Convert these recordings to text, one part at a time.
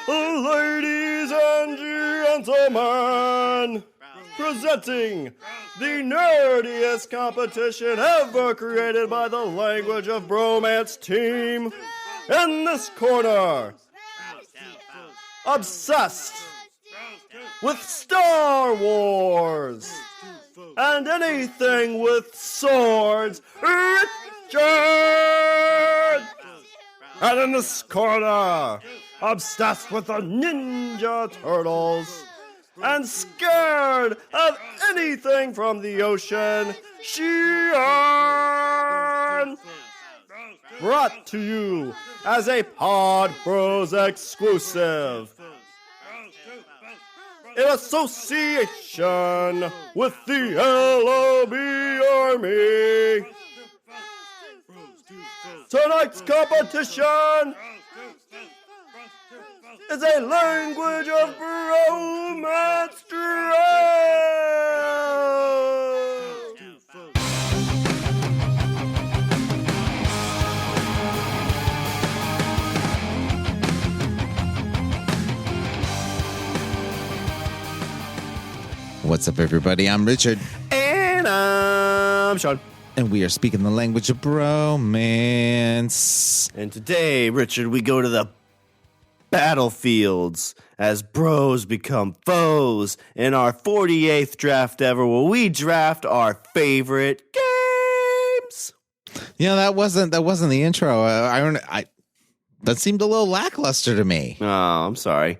Ladies and gentlemen, presenting the nerdiest competition ever created by the Language of Bromance team. In this corner, obsessed with Star Wars and anything with swords, Richard! And in this corner, obsessed with the Ninja Turtles and scared of anything from the ocean, Shawn! Brought to you as a Pod Bros exclusive in association with the LOB Army. Tonight's competition is a Language of Bromance draft. What's up, everybody? I'm Richard. And I'm Shawn. And we are speaking the language of bromance. And today, Richard, we go to the battlefields as bros become foes in our 48th draft ever, where we draft our favorite games. You know, that wasn't the intro. That seemed a little lackluster to me. Oh, I'm sorry.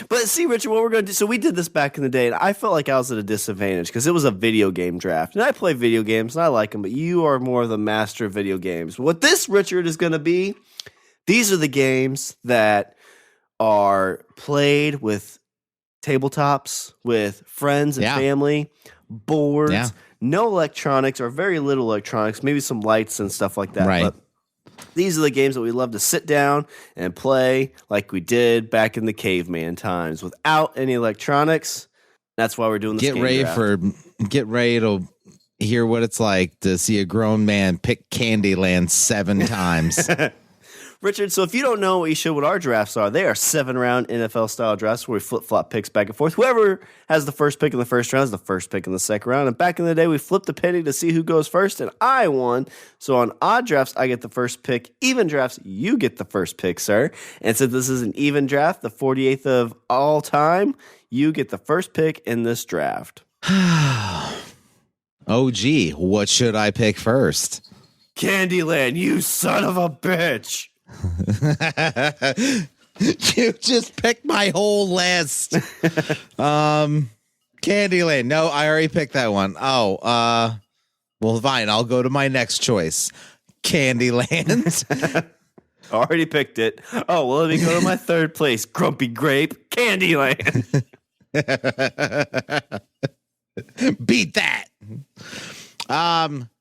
But see, Richard, what we're going to do, so we did this back in the day, and I felt like I was at a disadvantage because it was a video game draft. And I play video games, and I like them, but you are more of the master of video games. What this, Richard, is going to be, these are the games that are played with tabletops, with friends and family, boards, no electronics or very little electronics, maybe some lights and stuff like that. Right. But these are the games that we love to sit down and play like we did back in the caveman times without any electronics. That's why we're doing this. Get ready to hear what it's like to see a grown man pick Candyland 7 times. Richard, so if you don't know what our drafts are, they are 7-round NFL-style drafts where we flip-flop picks back and forth. Whoever has the first pick in the first round is the first pick in the second round. And back in the day, we flipped the penny to see who goes first, and I won. So on odd drafts, I get the first pick. Even drafts, you get the first pick, sir. And since this is an even draft, the 48th of all time, you get the first pick in this draft. Oh, gee, what should I pick first? Candyland, you son of a bitch. You just picked my whole list. Candyland. No, I already picked that one. Oh, well, fine. I'll go to my next choice. Candyland. Already picked it. Oh, well, let me go to my third place. Grumpy Grape. Candyland. Beat that.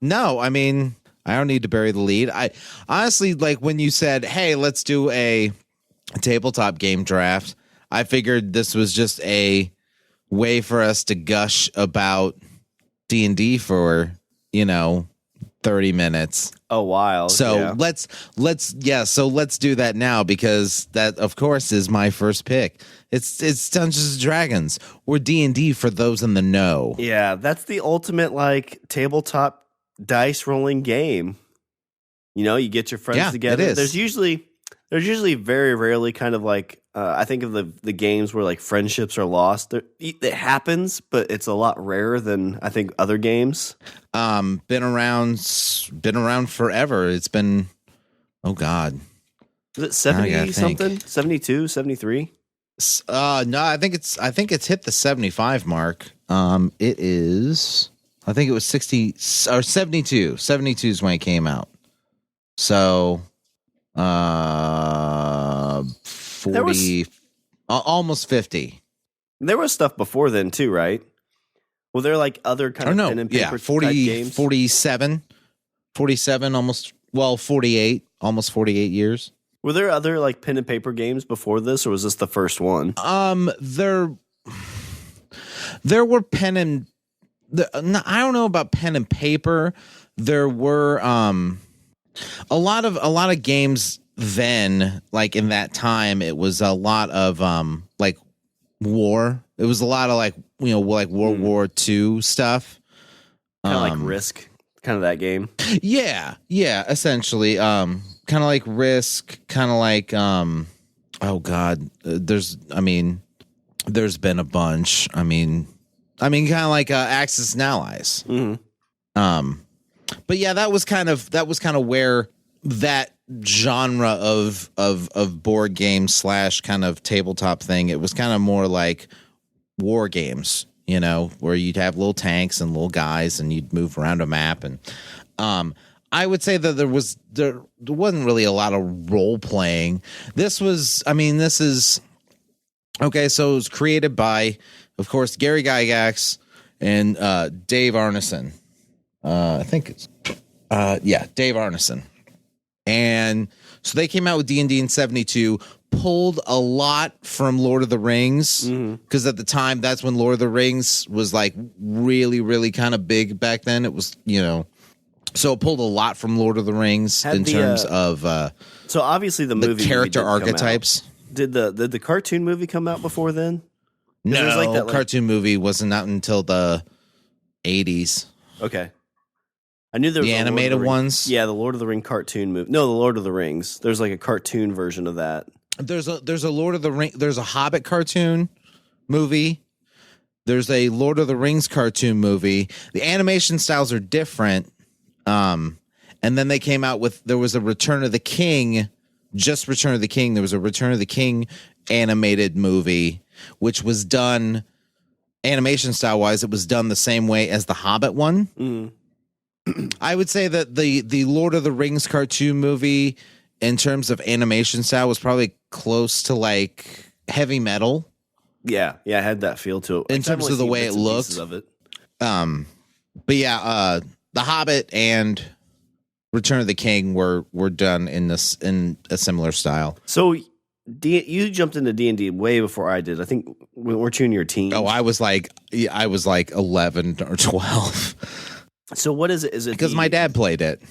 No, I mean, I don't need to bury the lead. I honestly, like when you said, hey, let's do a tabletop game draft, I figured this was just a way for us to gush about D&D for, 30 minutes. A while. So let's do that now, because that, of course, is my first pick. It's Dungeons and Dragons, or D&D for those in the know. Yeah, that's the ultimate tabletop dice rolling game. You get your friends together. It is. There's usually very rarely kind of I think of the games where friendships are lost. It happens, but it's a lot rarer than I think other games. Been around forever. It's been, oh God. Is it 70 something? 72, 73? No, I think it's hit the 75 mark. It is, I think it was 60 or 72. 72 is when it came out. So, 40, almost 50. There was stuff before then too, right? Well, there other kind of pen and paper 40, type games. 47, almost 48 years. Were there other pen and paper games before this, or was this the first one? There were pen and I don't know about pen and paper. There were a lot of games then, like in that time, it was a lot of like war. It was a lot of like, you know, like World War II stuff. Kind of like Risk, kind of that game. Yeah, essentially. Kind of like Risk, kind of like oh god, there's been a bunch. I mean kind of like Axis and Allies. But yeah, that was kind of where that genre of board game / kind of tabletop thing, it was kind of more like war games, you know, where you'd have little tanks and little guys and you'd move around a map. And I would say that there wasn't really a lot of role playing. This is okay. So it was created by, of course, Gary Gygax and Dave Arneson. I think it's Dave Arneson. And so they came out with D&D in 72, pulled a lot from Lord of the Rings, because at the time, that's when Lord of the Rings was like really, really kind of big back then. It was, you know, so it pulled a lot from Lord of the Rings terms of so obviously the movie character archetypes. Did the cartoon movie come out before then? No, like that, cartoon movie wasn't out until the 80s. Okay. I knew there was the animated ones. Yeah, the Lord of the Ring cartoon movie. No, the Lord of the Rings. There's like a cartoon version of that. There's a Lord of the Ring. There's a Hobbit cartoon movie. There's a Lord of the Rings cartoon movie. The animation styles are different. And then they came out with, there was a Return of the King, just Return of the King. There was a Return of the King animated movie, which was done animation style wise. It was done the same way as the Hobbit one. I would say that the Lord of the Rings cartoon movie, in terms of animation style, was probably close to like Heavy Metal. Yeah, I had that feel to it. In terms of the way it looked. Of it. But yeah, The Hobbit and Return of the King were done in a similar style. So you jumped into D&D way before I did. I think weren't you in your teens? Oh, I was like 11 or 12. So what is it? Is it because my dad played it?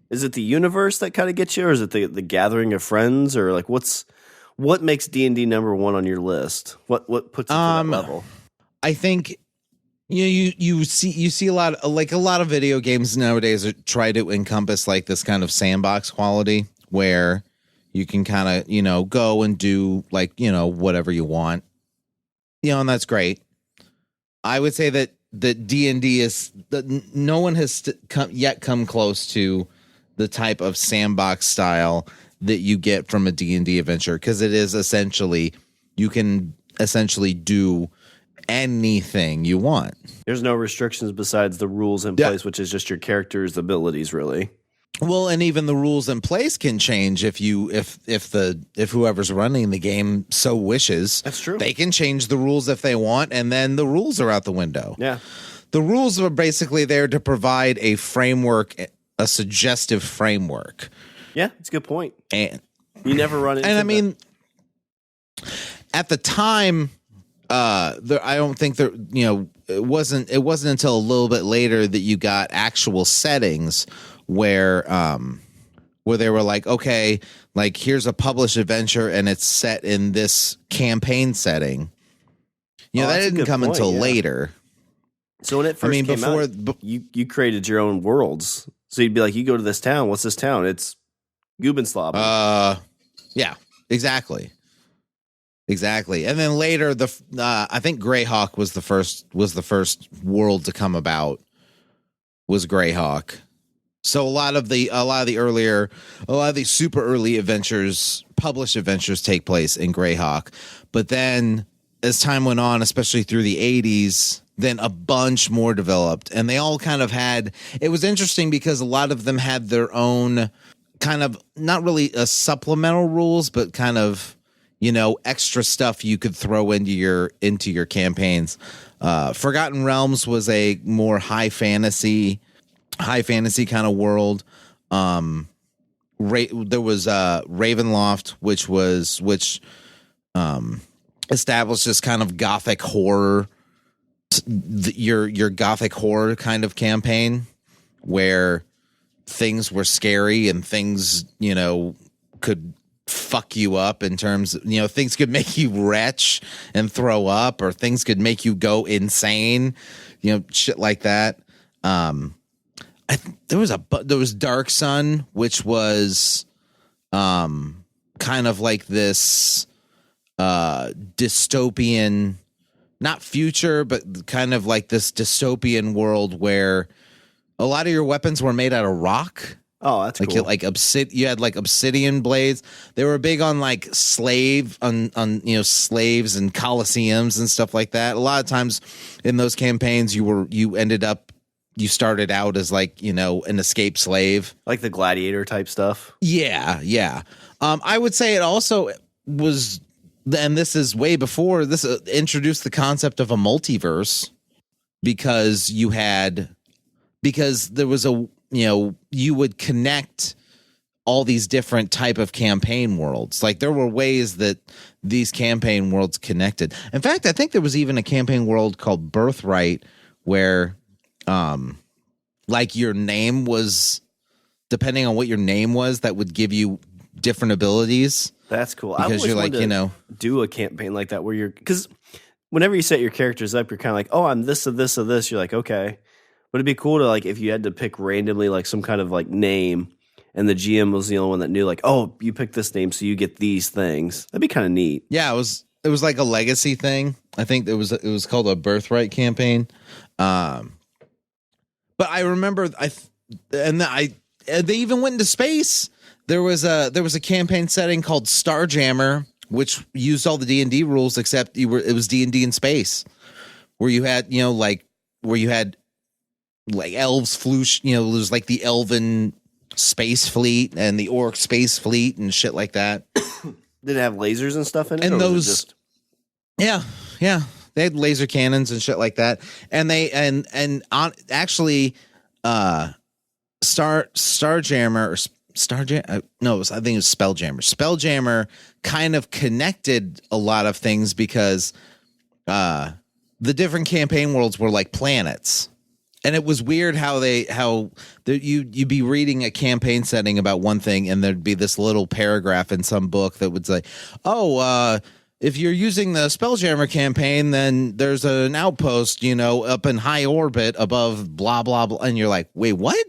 Is it the universe that kind of gets you, or is it the gathering of friends, or like what makes D&D number one on your list? What puts it to that level? I think you see a lot of video games nowadays that try to encompass like this kind of sandbox quality where you can kind of go and do like whatever you want, and that's great. I would say that D&D is that no one has come close to the type of sandbox style that you get from a D&D adventure, because it is essentially, you can essentially do anything you want. There's no restrictions besides the rules in place, which is just your character's abilities, really. Well, and even the rules in place can change if whoever's running the game so wishes. That's true. They can change the rules if they want, and then the rules are out the window. Yeah. The rules are basically there to provide a framework, a suggestive framework. Yeah, it's a good point. And you never run into at the time, I don't think there, it wasn't until a little bit later that you got actual settings where they were like, okay, like here's a published adventure and it's set in this campaign setting. That didn't come until later. So when it first came out, you created your own worlds. So you'd be like, you go to this town. What's this town? It's Gubenslav. Yeah, exactly. And then later, I think Greyhawk was the first world to come about. Was Greyhawk. So a lot of the super early adventures, published adventures, take place in Greyhawk. But then, as time went on, especially through the 80s, then a bunch more developed, and they all kind of had. It was interesting because a lot of them had their own kind of, not really a supplemental rules, but kind of extra stuff you could throw into your campaigns. Forgotten Realms was a more high fantasy kind of world. There was Ravenloft, which established this kind of gothic horror, your gothic horror kind of campaign where things were scary and things could fuck you up in terms of, things could make you retch and throw up, or things could make you go insane, shit like that. There was Dark Sun, which was kind of like this dystopian, not future, but kind of like this dystopian world where a lot of your weapons were made out of rock. Oh, that's cool. You had like obsidian blades. They were big on like slaves and coliseums and stuff like that. A lot of times in those campaigns, you started out as like, an escaped slave, like the gladiator type stuff. Yeah. I would say it also was, and this is way before this, introduced the concept of a multiverse, because there was you would connect all these different type of campaign worlds. Like there were ways that these campaign worlds connected. In fact, I think there was even a campaign world called Birthright where, like your name was, depending on what your name was, that would give you different abilities. That's cool. Because you're like, do a campaign like that where because whenever you set your characters up, you're kind of like, oh, I'm this of this of this. You're like, okay. But it'd be cool to, like, if you had to pick randomly, like, some kind of, like, name, and the GM was the only one that knew, like, oh, you picked this name, so you get these things. That'd be kind of neat. Yeah, it was like a legacy thing. I think it was called a Birthright campaign. But I remember they even went into space. There was a campaign setting called Starjammer, which used all the D&D rules, except it was D&D in space, where you had, like elves flew, there's like the elven space fleet and the orc space fleet and shit like that. Did it have lasers and stuff in it? And yeah, they had laser cannons and shit like that. And they actually Starjammer or Starjammer, no, I think it was Spelljammer. Spelljammer kind of connected a lot of things because the different campaign worlds were like planets. And it was weird how you'd be reading a campaign setting about one thing, and there'd be this little paragraph in some book that would say, if you're using the Spelljammer campaign, then there's an outpost, up in high orbit above blah, blah, blah. And you're like, wait, what?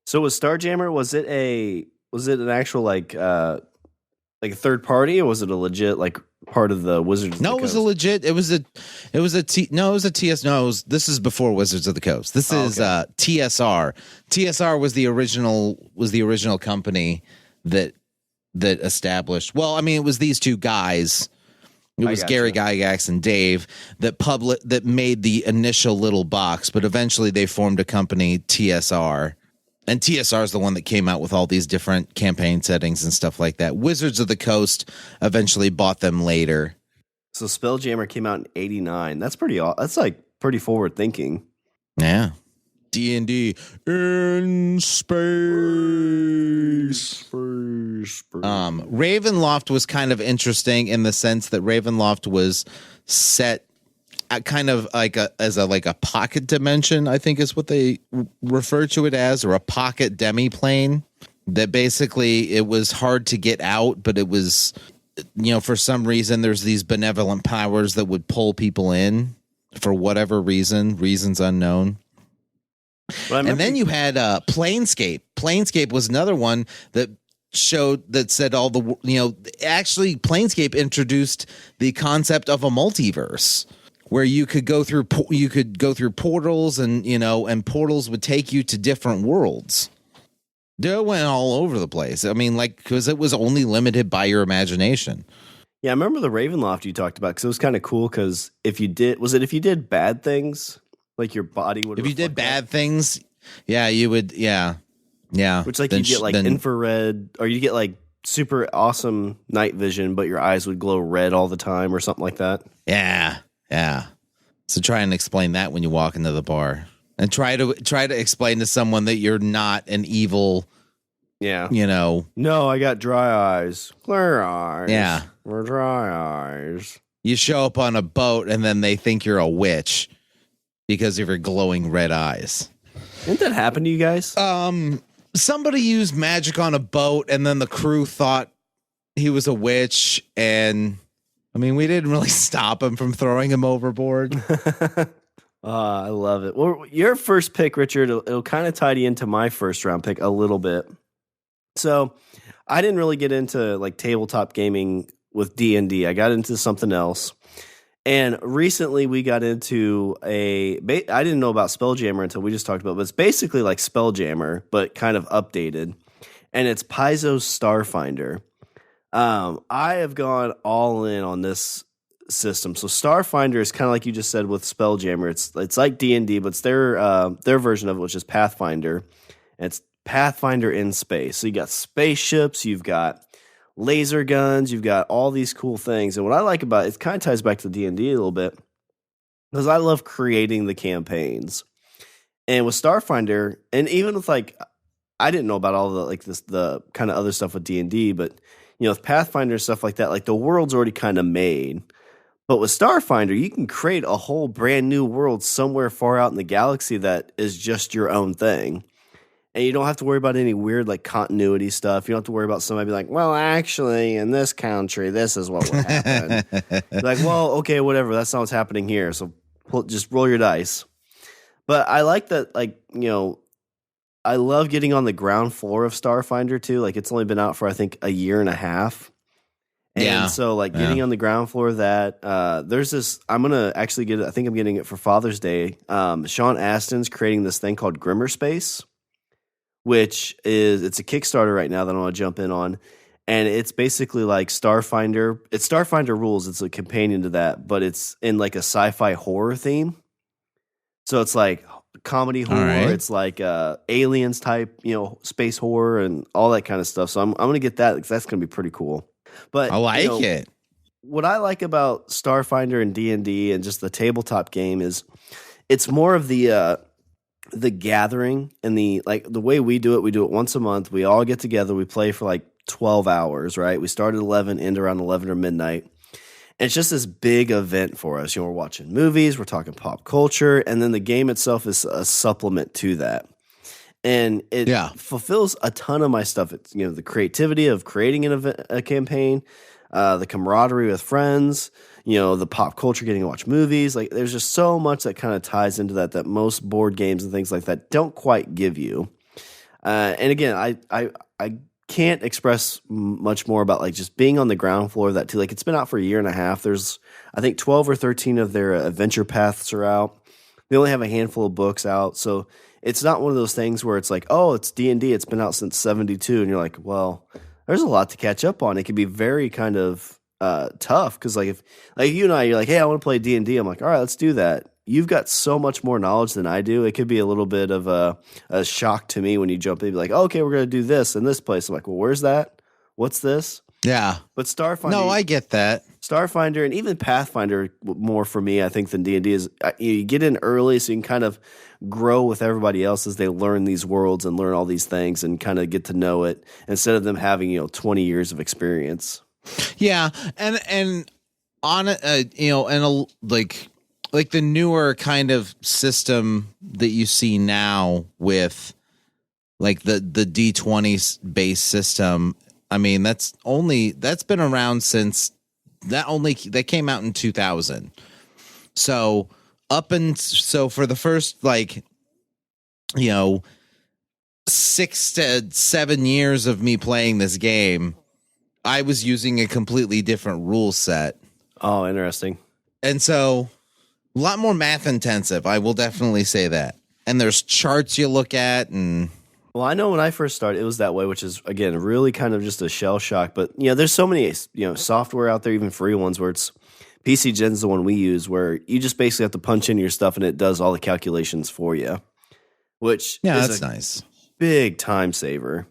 So was Starjammer, was it an actual, like a third party, or was it a legit, like, part of the Wizards of the Coast? It was a TS. No, this is before Wizards of the Coast. This is TSR. TSR was the original company that established. Well, I mean, it was these two guys. It was Gary Gygax and Dave that made the initial little box, but eventually they formed a company, TSR. And TSR is the one that came out with all these different campaign settings and stuff like that. Wizards of the Coast eventually bought them later. So Spelljammer came out in '89. That's pretty forward thinking. Yeah. D&D in space. Ravenloft was kind of interesting in the sense that Ravenloft was set kind of like as a pocket dimension, I think is what they refer to it as, or a pocket demiplane. That basically it was hard to get out, but it was, for some reason there's these benevolent powers that would pull people in for whatever reasons unknown. And then you had Planescape. Planescape was another one that said all the, actually Planescape introduced the concept of a multiverse, where you could go through portals and portals would take you to different worlds. It went all over the place. I mean, like, because it was only limited by your imagination. Yeah, I remember the Ravenloft you talked about, because it was kind of cool, because if you did bad things, like your body would. If you did bad things, yeah, you would, yeah. Which, like, you get like infrared, or you get like super awesome night vision, but your eyes would glow red all the time, or something like that. Yeah. So try and explain that when you walk into the bar, and try to explain to someone that you're not an evil. Yeah. No, I got dry eyes, clear eyes. Yeah, we're dry eyes. You show up on a boat, and then they think you're a witch because of your glowing red eyes. Didn't that happen to you guys? Somebody used magic on a boat, and then the crew thought he was a witch, and I mean, we didn't really stop him from throwing him overboard. I love it. Well, your first pick, Richard, it'll kind of tie you into my first round pick a little bit. So I didn't really get into like tabletop gaming with D&D. I got into something else. And recently we got into I didn't know about Spelljammer until we just talked about it, but it's basically like Spelljammer, but kind of updated. And it's Paizo's Starfinder. I have gone all in on this system. So Starfinder is kind of like you just said with Spelljammer. It's like D&D, but it's their version of it, which is Pathfinder. And it's Pathfinder in space. So you got spaceships, you've got laser guns, you've got all these cool things. And what I like about it kind of ties back to D&D a little bit, because I love creating the campaigns. And with Starfinder, and even with like, I didn't know about all the kind of other stuff with D&D, but with Pathfinder and stuff like that, like the world's already kind of made. But with Starfinder, you can create a whole brand new world somewhere far out in the galaxy that is just your own thing. And you don't have to worry about any weird like continuity stuff. You don't have to worry about somebody being like, well, actually, in this country, this is what would happen. Like, well, okay, whatever. That's not what's happening here. So just roll your dice. But I like that, like, I love getting on the ground floor of Starfinder too. Like it's only been out for, I think, a year and a half. And so like getting on the ground floor of that, there's this, I'm going to actually get it. I think I'm getting it for Father's Day. Sean Astin's creating this thing called Grimmer Space, which it's a Kickstarter right now that I want to jump in on. And it's basically like Starfinder. It's Starfinder Rules. It's a companion to that, but it's in like a sci-fi horror theme. So it's like comedy horror. Right. It's like aliens type, space horror and all that kind of stuff. So I'm going to get that because that's going to be pretty cool. But I like it. What I like about Starfinder and D&D and just the tabletop game is it's more of the gathering and the way we do it once a month. We all get together. We play for like 12 hours, right? We start at 11, end around 11 or midnight. And it's just this big event for us. We're watching movies, we're talking pop culture, and then the game itself is a supplement to that. And it fulfills a ton of my stuff. It's the creativity of creating a campaign, the camaraderie with friends, the pop culture, getting to watch movies. Like there's just so much that kind of ties into that most board games and things like that don't quite give you. And again, I can't express much more about like just being on the ground floor of that too. Like it's been out for a year and a half. There's I think 12 or 13 of their adventure paths are out. They only have a handful of books out, so it's not one of those things where it's like, oh, it's D&D. It's been out since '72, and you're like, well, there's a lot to catch up on. It can be very kind of tough because if you and I, you're like, hey, I want to play D&D. I'm like, all right, let's do that. You've got so much more knowledge than I do. It could be a little bit of a shock to me when you jump in and be like, oh, okay, we're going to do this in this place. I'm like, well, where's that? What's this? Yeah. But Starfinder. No, I get that. Starfinder and even Pathfinder more for me, I think, than D&D is you get in early so you can kind of grow with everybody else as they learn these worlds and learn all these things and kind of get to know it instead of them having, 20 years of experience. Yeah. And on like the newer kind of system that you see now with like the D20 based system. I mean, that's been around since that came out in 2000. So for the first 6 to 7 years of me playing this game, I was using a completely different rule set. Oh, interesting. And so a lot more math intensive. I will definitely say that. And there's charts you look at and. Well, I know when I first started, it was that way, which is, again, really kind of just a shell shock. But, there's so many, software out there, even free ones, where it's PC Gen's the one we use, where you just basically have to punch in your stuff and it does all the calculations for you, which is a nice big time saver.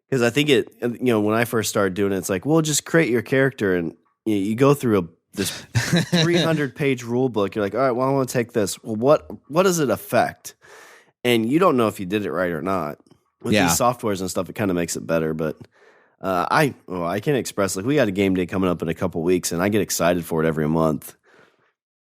Because I think when I first started doing it, it's like, well, just create your character and you go through this 300-page rule book. You're like, all right, well, I want to take this. Well, what does it affect? And you don't know if you did it right or not. With these softwares and stuff, it kind of makes it better. But I can't express, we got a game day coming up in a couple weeks, and I get excited for it every month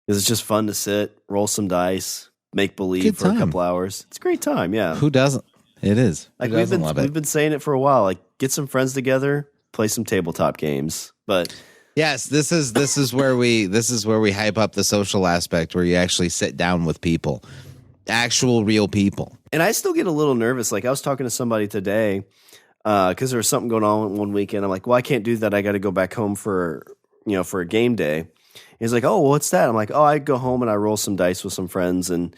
because it's just fun to sit, roll some dice, make believe for a couple hours. It's a great time, yeah. Who doesn't? It is. We've been saying it for a while. Like, get some friends together, play some tabletop games. But yes, this is where we hype up the social aspect, where you actually sit down with people, actual real people. And I still get a little nervous. Like I was talking to somebody today because there was something going on one weekend. I'm like, well, I can't do that. I got to go back home for a game day. He's like, oh, what's that? I'm like, oh, I go home and I roll some dice with some friends. And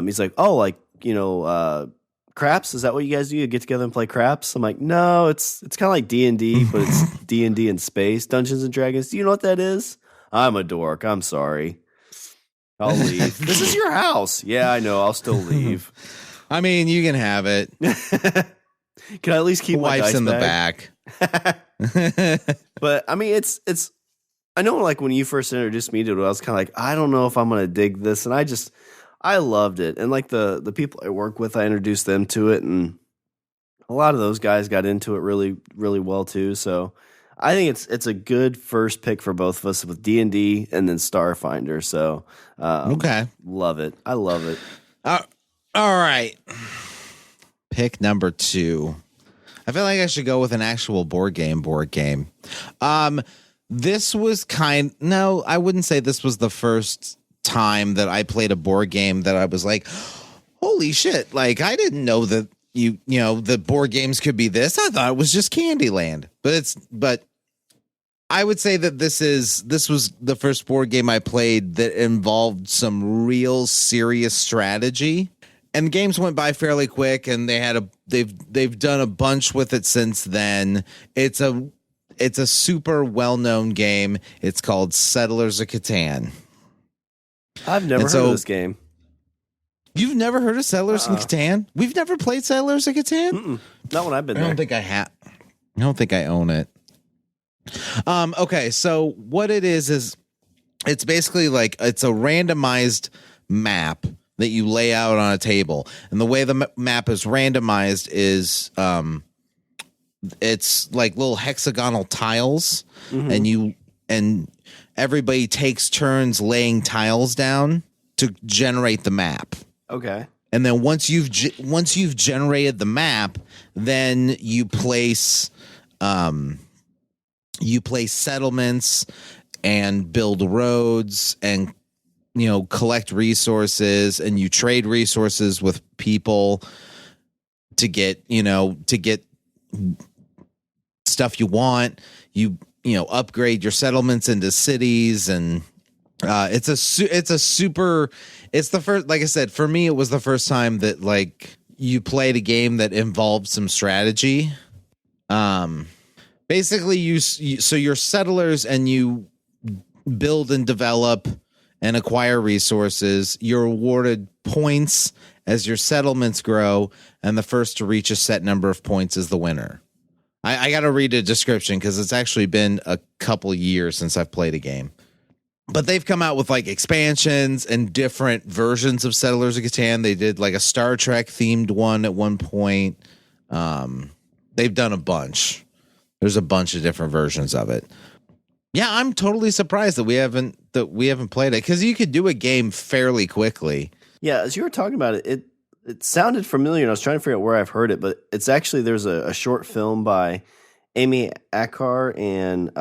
he's like, oh, like, craps? Is that what you guys do? You get together and play craps? I'm like, no, it's kind of like D&D, but it's D&D in space, Dungeons and Dragons. Do you know what that is? I'm a dork. I'm sorry. I'll leave. This is your house. Yeah, I know. I'll still leave. I mean, you can have it. Can I at least keep my wife's dice in bag? The back? But I mean, it's. I know, like when you first introduced me to it, I was kind of like, I don't know if I'm gonna dig this, and I loved it. And like the people I work with, I introduced them to it, and a lot of those guys got into it really, really well too. So I think it's a good first pick for both of us with D&D and then Starfinder. So Okay, love it. I love it. all right. Pick number 2. I feel like I should go with an actual board game. This was no, I wouldn't say this was the first time that I played a board game that I was like, holy shit, like I didn't know that the board games could be this. I thought it was just Candyland. But I would say that this was the first board game I played that involved some real serious strategy. And the games went by fairly quick, and they've done a bunch with it since then. It's a super well-known game. It's called Settlers of Catan. I've never heard of this game. You've never heard of Settlers of Catan? We've never played Settlers of Catan? Mm-mm. Not when I've been there. I don't think I have. I don't think I own it. Okay, so what it is it's basically like it's a randomized map that you lay out on a table. And the way the map is randomized is it's like little hexagonal tiles, and everybody takes turns laying tiles down to generate the map. Okay. And then once you've generated the map, then you place settlements and build roads and collect resources, and you trade resources with people to get stuff you want. You upgrade your settlements into cities, and it's the first, like I said, for me, it was the first time that like you played a game that involved some strategy. Basically so you're settlers and you build and develop and acquire resources. You're awarded points as your settlements grow, and the first to reach a set number of points is the winner. I got to read a description because it's actually been a couple years since I've played a game. But they've come out with like expansions and different versions of Settlers of Catan. They did like a Star Trek themed one at one point. They've done a bunch. There's a bunch of different versions of it. Yeah, I'm totally surprised that we haven't played it, because you could do a game fairly quickly. Yeah, as you were talking about it, it sounded familiar, and I was trying to figure out where I've heard it, but it's actually, there's a short film by Amy Acker and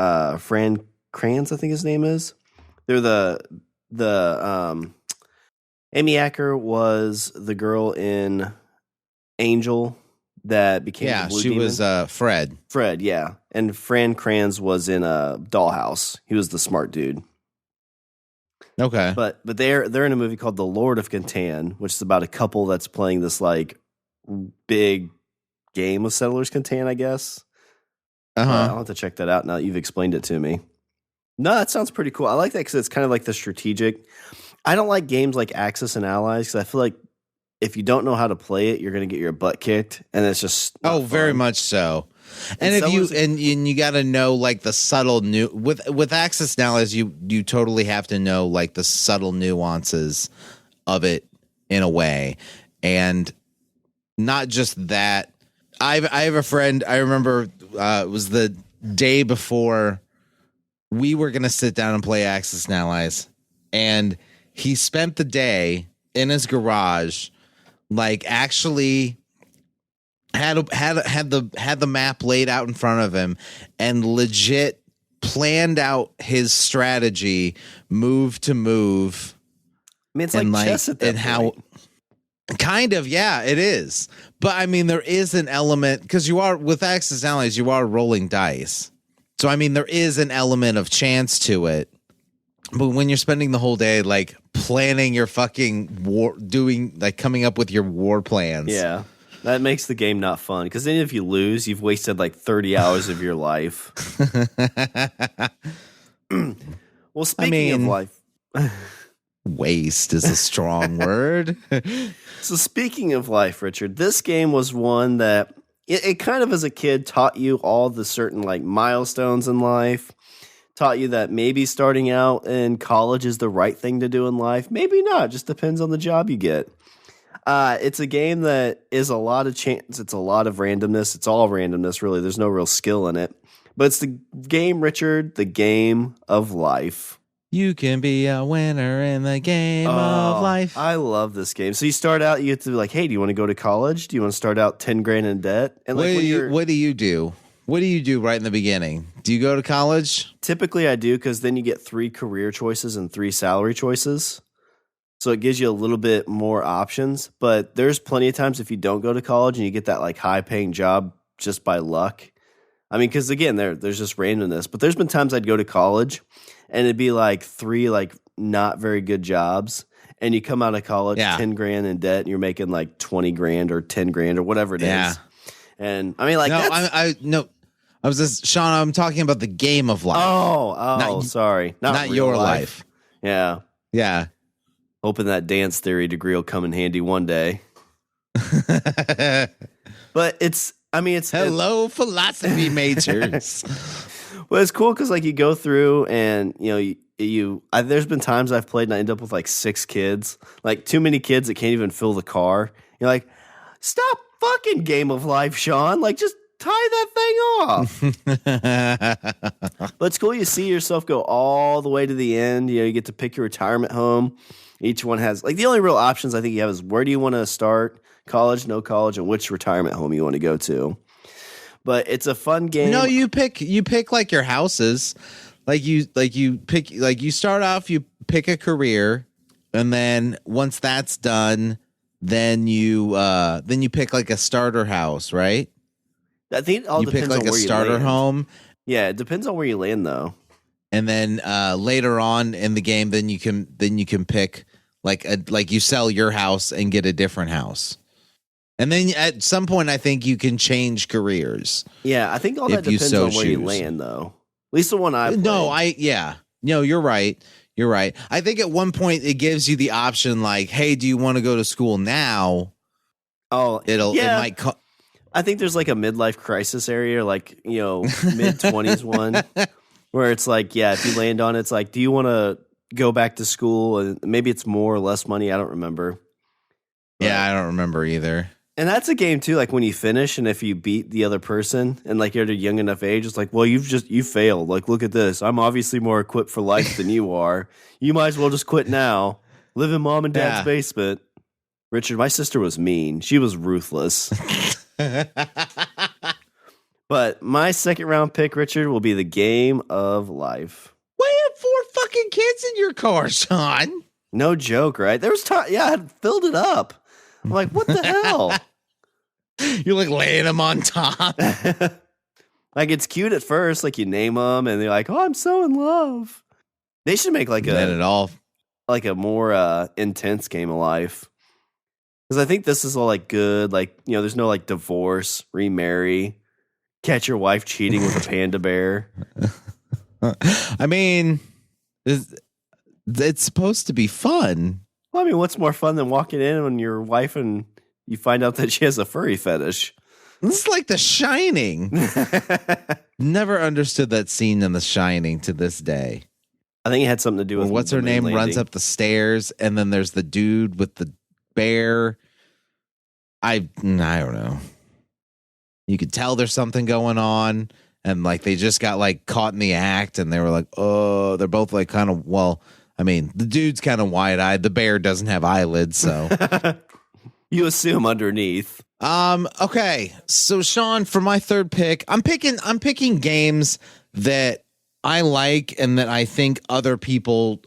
Fran Kranz, I think his name is. They're the Amy Acker was the girl in Angel that became the Blue Demon. Was Fred. Fred, yeah. And Fran Kranz was in Dollhouse. He was the smart dude. Okay. But they're in a movie called The Lord of Catan, which is about a couple that's playing this like big game of Settlers Catan, I guess. I'll have to check that out now that you've explained it to me. No, that sounds pretty cool. I like that because it's kind of like the strategic. I don't like games like Axis and Allies because I feel like if you don't know how to play it, you're going to get your butt kicked, and it's just very much so. And if you got to know like the subtle with Axis and Allies, you totally have to know like the subtle nuances of it in a way, and not just that. I have a friend. I remember it was the day before we were going to sit down and play Axis and Allies, and he spent the day in his garage, like actually had the map laid out in front of him and legit planned out his strategy move to move. I mean, it's like chess at that point. Kind of, yeah, it is. But I mean, there is an element because you are with Axis Allies, you are rolling dice. So I mean, there is an element of chance to it. But when you're spending the whole day like planning your fucking war, coming up with your war plans, yeah, that makes the game not fun. Because then if you lose, you've wasted like 30 hours of your life. Well, speaking of life. Waste is a strong word. So speaking of life, Richard, this game was one that it kind of as a kid taught you all the certain like milestones in life, taught you that maybe starting out in college is the right thing to do in life. Maybe not. Just depends on the job you get. It's a game that is a lot of chance. It's a lot of randomness. It's all randomness, really. There's no real skill in it. But it's the game, Richard, the game of life. You can be a winner in the game of life. I love this game. So you start out, you get to be like, hey, do you want to go to college? Do you want to start out 10 grand in debt? And what do you do? What do you do right in the beginning? Do you go to college? Typically I do, because then you get 3 career choices and 3 salary choices. So it gives you a little bit more options. But there's plenty of times if you don't go to college and you get that like high paying job just by luck. I mean, because again, there's just randomness. But there's been times I'd go to college and it'd be like 3 like not very good jobs, and you come out of college 10 grand in debt, and you're making like 20 grand or 10 grand or whatever it is. And I mean, like, I was just Shawn. I'm talking about the game of life. Sorry, not your life. Yeah. Hoping that dance theory degree will come in handy one day. But it's hello, philosophy majors. Well, it's cool because like you go through and there's been times I've played and I end up with like 6 kids, like too many kids that can't even fill the car. You're like, stop fucking game of life, Shawn. Like just tie that thing off. But it's cool. You see yourself go all the way to the end. You get to pick your retirement home. Each one has like the only real options I think you have is where do you want to start, college, no college, and which retirement home you want to go to. But it's a fun game. No, you pick like your houses. You start off, you pick a career, and then once that's done, then you pick like a starter house, right? I think all depends pick like on where a starter home. Yeah, it depends on where you land though. And then later on in the game, then you can pick like you sell your house and get a different house. And then at some point, I think you can change careers. Yeah, I think all that depends on where you land, though. At least the one I played. No, you're right. You're right. I think at one point it gives you the option, like, hey, do you want to go to school now? Oh, it might. I think there's like a midlife crisis area, like mid 20s one, where it's like, yeah, if you land on it, it's like, do you want to go back to school? And maybe it's more or less money. I don't remember. Yeah, I don't remember either. And that's a game too, like when you finish and if you beat the other person and like you're at a young enough age, it's like, well, you failed. Like, look at this. I'm obviously more equipped for life than you are. You might as well just quit now. Live in mom and dad's basement. Richard, my sister was mean. She was ruthless. But my second round pick, Richard, will be the game of life. Why you have 4 fucking kids in your car, Shawn? No joke, right? There was time. Yeah, I had filled it up. I'm like, what the hell? You're like laying them on top. Like it's cute at first, like you name them, and they're like, "Oh, I'm so in love." They should make like a more intense game of life. Because I think this is all like good, like there's no like divorce, remarry, catch your wife cheating with a panda bear. I mean, it's supposed to be fun. Well, I mean, what's more fun than walking in on your wife and you find out that she has a furry fetish? This is like The Shining. Never understood that scene in The Shining to this day. I think it had something to do with what's her name runs up the stairs, and then there's the dude with the bear. I don't know. You could tell there's something going on, and like they just got like caught in the act, and they were like, oh, they're both like kind of I mean, the dude's kind of wide-eyed. The bear doesn't have eyelids, so you assume underneath. Okay. So Shawn, for my third pick, I'm picking games that I like and that I think other people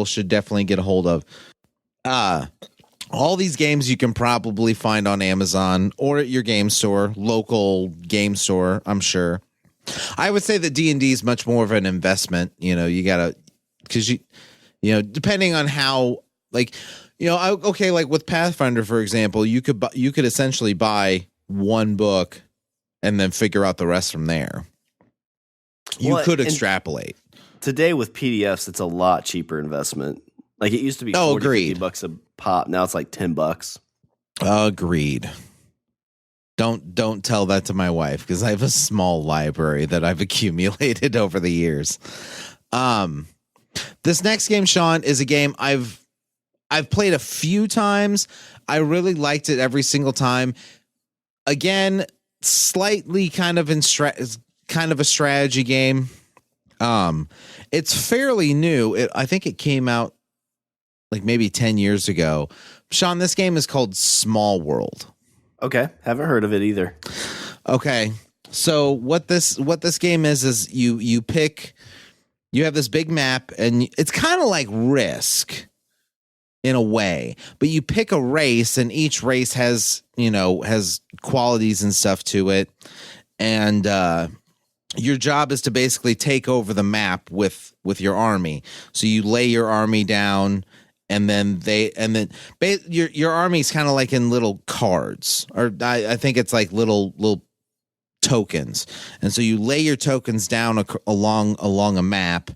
should definitely get a hold of. All these games you can probably find on Amazon or at your game store, local game store, I'm sure. I would say that D&D is much more of an investment. You gotta, because depending on how, like, like with Pathfinder, for example, you could essentially buy one book and then figure out the rest from there. You could extrapolate. Today with PDFs, it's a lot cheaper investment. Like it used to be $40-$50 a pop. Now it's like $10. Agreed. Don't tell that to my wife because I have a small library that I've accumulated over the years. This next game, Shawn, is a game I've played a few times. I really liked it every single time. Again, slightly kind of a strategy game. It's fairly new. I think it came out like maybe 10 years ago. Shawn, this game is called Small World. Okay, haven't heard of it either. Okay, so what this game is you have this big map, and it's kind of like Risk in a way, but you pick a race, and each race has qualities and stuff to it, and your job is to basically take over the map with your army. So you lay your army down. And then your army's kind of like in little cards, or I think it's like little tokens. And so you lay your tokens down along a map,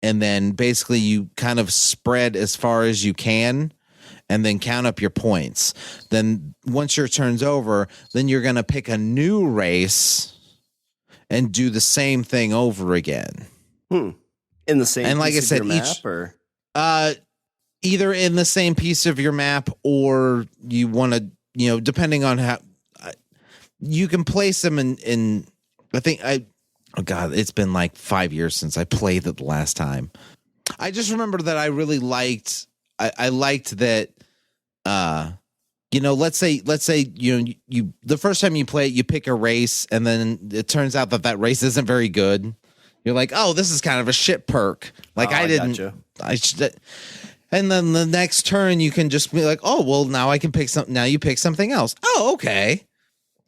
and then basically you kind of spread as far as you can, and then count up your points. Then once your turn's over, then you're going to pick a new race and do the same thing over again. In the same and like I said, map, or either in the same piece of your map, or you want to, depending on how you can place them in I think oh God, it's been like 5 years since I played it the last time. I just remember that I really liked, I liked that, let's say, you the first time you play it, you pick a race, and then it turns out that race isn't very good. You're like, oh, this is kind of a shit perk. Like and then the next turn, you can just be like, oh, well, now I can pick something. Now you pick something else. Oh, okay.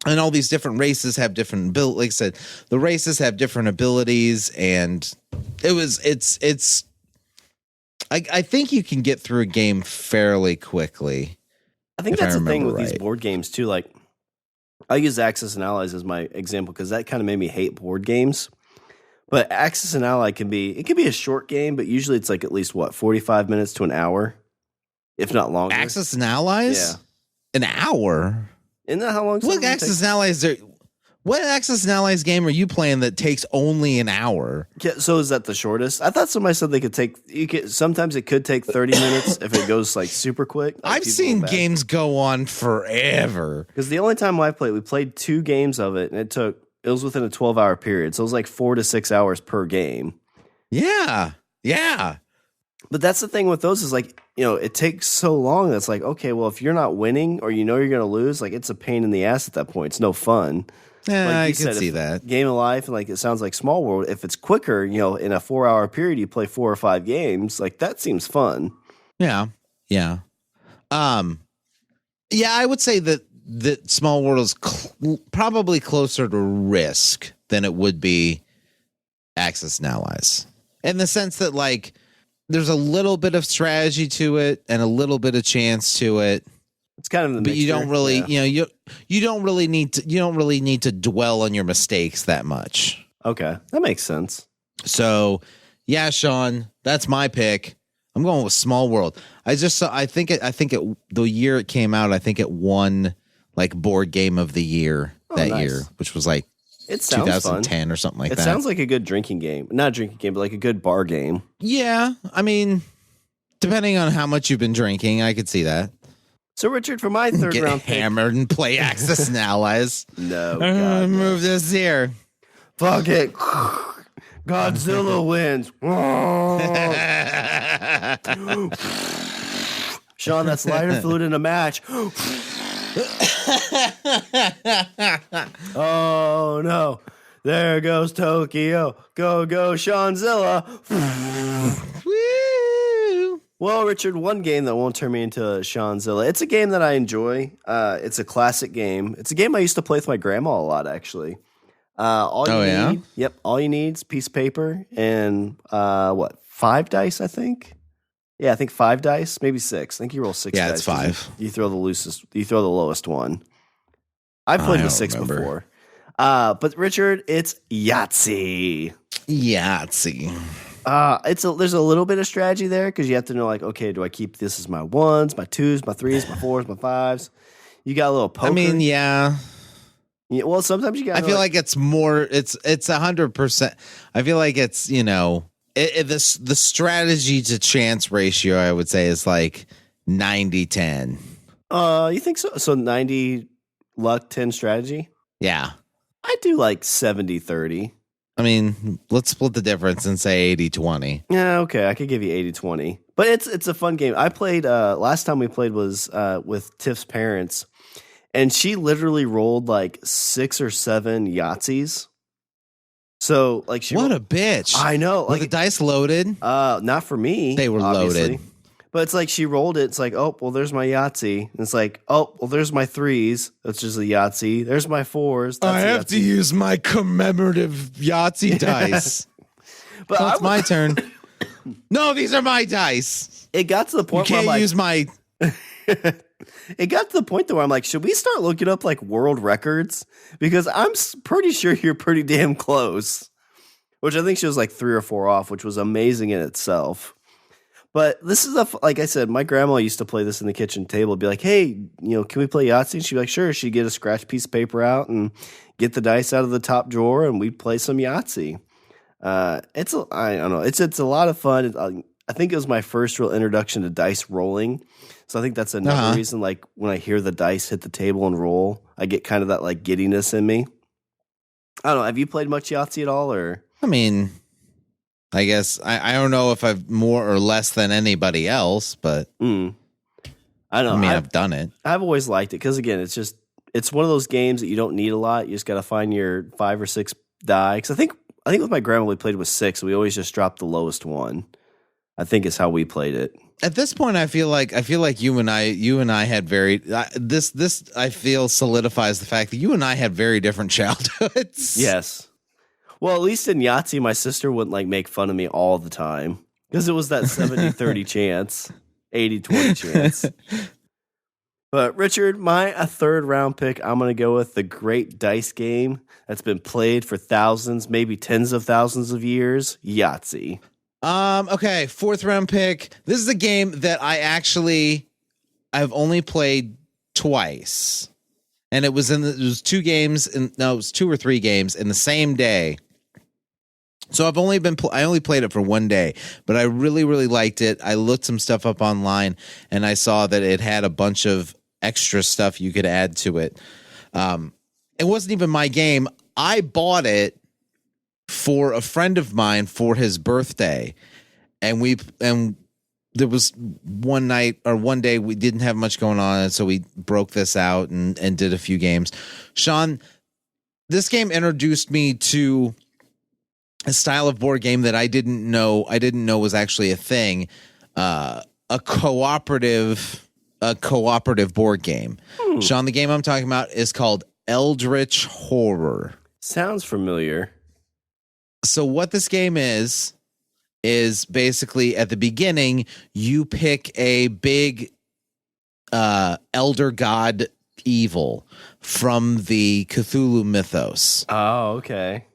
And all these different races have different abilities. Like I said, the races have different abilities, and I think you can get through a game fairly quickly. I think that's the thing with these board games too. Like I use Axis and Allies as my example because that kind of made me hate board games. But Axis and Ally can be a short game, but usually it's like at least 45 minutes to an hour, if not longer. Axis and Allies? Yeah. An hour? Isn't that how long? What Axis and Allies what Axis and Allies game are you playing that takes only an hour? Yeah, so is that the shortest? I thought somebody said they could sometimes it could take 30 minutes if it goes like super quick. Like I've seen games go on forever. Because the only time we played 2 games of it, and it was within a 12-hour period. So it was like 4 to 6 hours per game. Yeah. Yeah. But that's the thing with those is like, it takes so long. That's like, okay, well, if you're not winning or you're going to lose, like it's a pain in the ass at that point. It's no fun. Yeah, like I can see that. Game of Life, and like it sounds like Small World. If it's quicker, in a 4-hour period, you play 4 or 5 games. Like that seems fun. Yeah. Yeah. Yeah, I would say that Small World is probably closer to Risk than it would be Axis and Allies. In the sense that, like, there's a little bit of strategy to it and a little bit of chance to it. It's kind of the mixture. But you don't really, you don't really need to dwell on your mistakes that much. Okay, that makes sense. So, yeah, Shawn, that's my pick. I'm going with Small World. I think the year it came out, I think it won like board game of the year year, which was like it sounds 2010 fun. Or something like that. It sounds like a good drinking game. Not a drinking game, but like a good bar game. Yeah, I mean, depending on how much you've been drinking, I could see that. So, Richard, for my third round pick, hammered and play Axis and Allies. No, God, move this here. Fuck it. Godzilla wins. Shawn, that's lighter fluid in a match. Oh no. There goes Tokyo. Go, go, Shawnzilla. Woo! Well, Richard, one game that won't turn me into Shawnzilla. It's a game that I enjoy. It's a classic game. It's a game I used to play with my grandma a lot, actually. All you need, yep, all you need is a piece of paper and 5 dice, I think. Yeah, I think 5 dice, maybe 6. I think you roll 6 dice. Yeah, it's 5. You throw the lowest one. I've played with 6 before. But Richard, it's Yahtzee. Yahtzee. There's a little bit of strategy there because you have to know, like, okay, do I keep this as my 1s, my 2s, my 3s, my 4s, my 5s? You got a little poker. I mean, yeah. Yeah, well, sometimes you got. I feel like it's more. It's 100%. I feel like it's the strategy to chance ratio. I would say is like 90-10. You think so? So 90 luck, 10 strategy. Yeah, I do like 70-30. I mean, let's split the difference and say 80-20. Yeah, okay, I could give you 80-20. But it's a fun game. I played last time we played was with Tiff's parents. And she literally rolled like 6 or 7 Yahtzees. So like what a bitch! I know. Were the dice loaded? Not for me. They were obviously. Loaded. But it's like she rolled it. It's like, oh well, there's my Yahtzee. And it's like, oh well, there's my 3s. That's just a Yahtzee. There's my 4s. That's I have to use my commemorative Yahtzee dice. But so it's my turn. No, these are my dice. It got to the point you where can't I'm like, use my. It got to the point though where I'm like, should we start looking up like world records? Because I'm pretty sure you're pretty damn close. Which I think she was like 3 or 4 off, which was amazing in itself. But this is like I said, my grandma used to play this in the kitchen table. Be like, hey, can we play Yahtzee? And she'd be like, sure. She'd get a scratch piece of paper out and get the dice out of the top drawer, and we'd play some Yahtzee. I don't know. It's a lot of fun. I think it was my first real introduction to dice rolling. So I think that's another reason, like, when I hear the dice hit the table and roll, I get kind of that, like, giddiness in me. I don't know. Have you played much Yahtzee at all, or? I mean, I guess I don't know if I've more or less than anybody else, but I don't know. I mean, I've done it. I've always liked it because, again, it's one of those games that you don't need a lot. You just got to find your 5 or 6 die. Because I think with my grandma we played with 6. We always just dropped the lowest one. I think is how we played it. At this point, I feel like you and I had very this I feel solidifies the fact that you and I had very different childhoods. Yes. Well, at least in Yahtzee, my sister wouldn't like make fun of me all the time because it was that 70-30 chance, 80-20 chance. But Richard, a third round pick, I'm going to go with the great dice game that's been played for thousands, maybe tens of thousands of years, Yahtzee. Okay, 4th round pick. This is a game that I've only played twice. And it was 2 or 3 games in the same day. So I only played it for one day, but I really, really liked it. I looked some stuff up online and I saw that it had a bunch of extra stuff you could add to it. It wasn't even my game. I bought it for a friend of mine for his birthday, and there was one day we didn't have much going on, and so we broke this out and did a few games. Shawn, this game introduced me to a style of board game that I didn't know was actually a thing. A cooperative board game. Shawn, the game I'm talking about is called Eldritch Horror. Sounds familiar. So what this game is basically at the beginning, you pick a big elder god evil from the Cthulhu mythos. Oh, okay.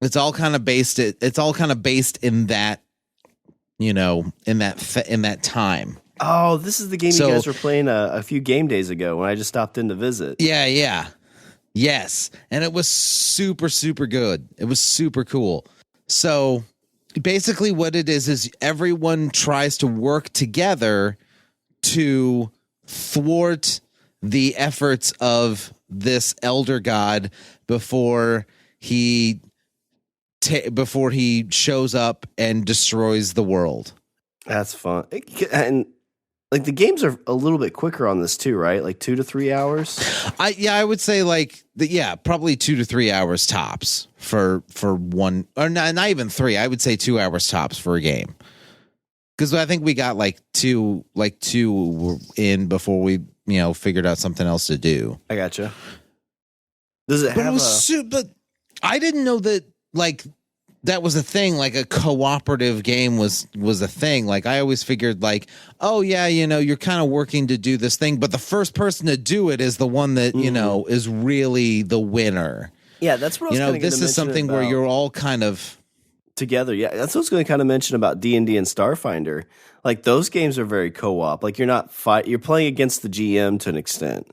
It's all kind of based in that, in that time. Oh, this is the game you guys were playing a few game days ago when I just stopped in to visit. Yeah. Yes. And it was super, super good. It was super cool. So basically what it is everyone tries to work together to thwart the efforts of this elder god before he shows up and destroys the world. That's fun. And Like the games are a little bit quicker on this too, right? Like 2 to 3 hours. I would say like probably 2 to 3 hours tops for one, or not even 3. I would say 2 hours tops for a game. Because I think we got like two in before we figured out something else to do. I gotcha. Does it have but I didn't know that like that was a thing. Like a cooperative game was a thing. Like I always figured like, oh yeah, you're kind of working to do this thing, but the first person to do it is the one that is really the winner. Yeah, that's what I was this is something where you're all kind of together. Yeah, that's what I was going to kind of mention about D&D and Starfinder. Like those games are very co-op. Like you're playing against the GM to an extent.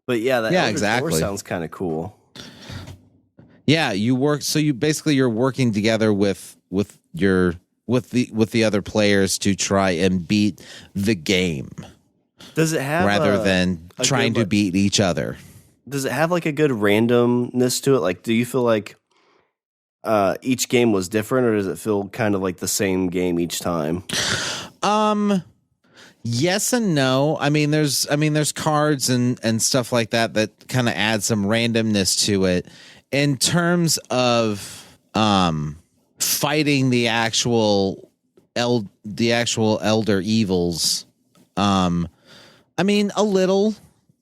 But yeah, exactly sounds kind of cool. Yeah, you work. So you're working together with the other players to try and beat the game. Does it have rather than trying to beat each other? Does it have like a good randomness to it? Like, do you feel like each game was different, or does it feel kind of like the same game each time? Yes and no. I mean, there's cards and stuff like that kind of add some randomness to it. In terms of fighting the actual elder evils, I mean a little.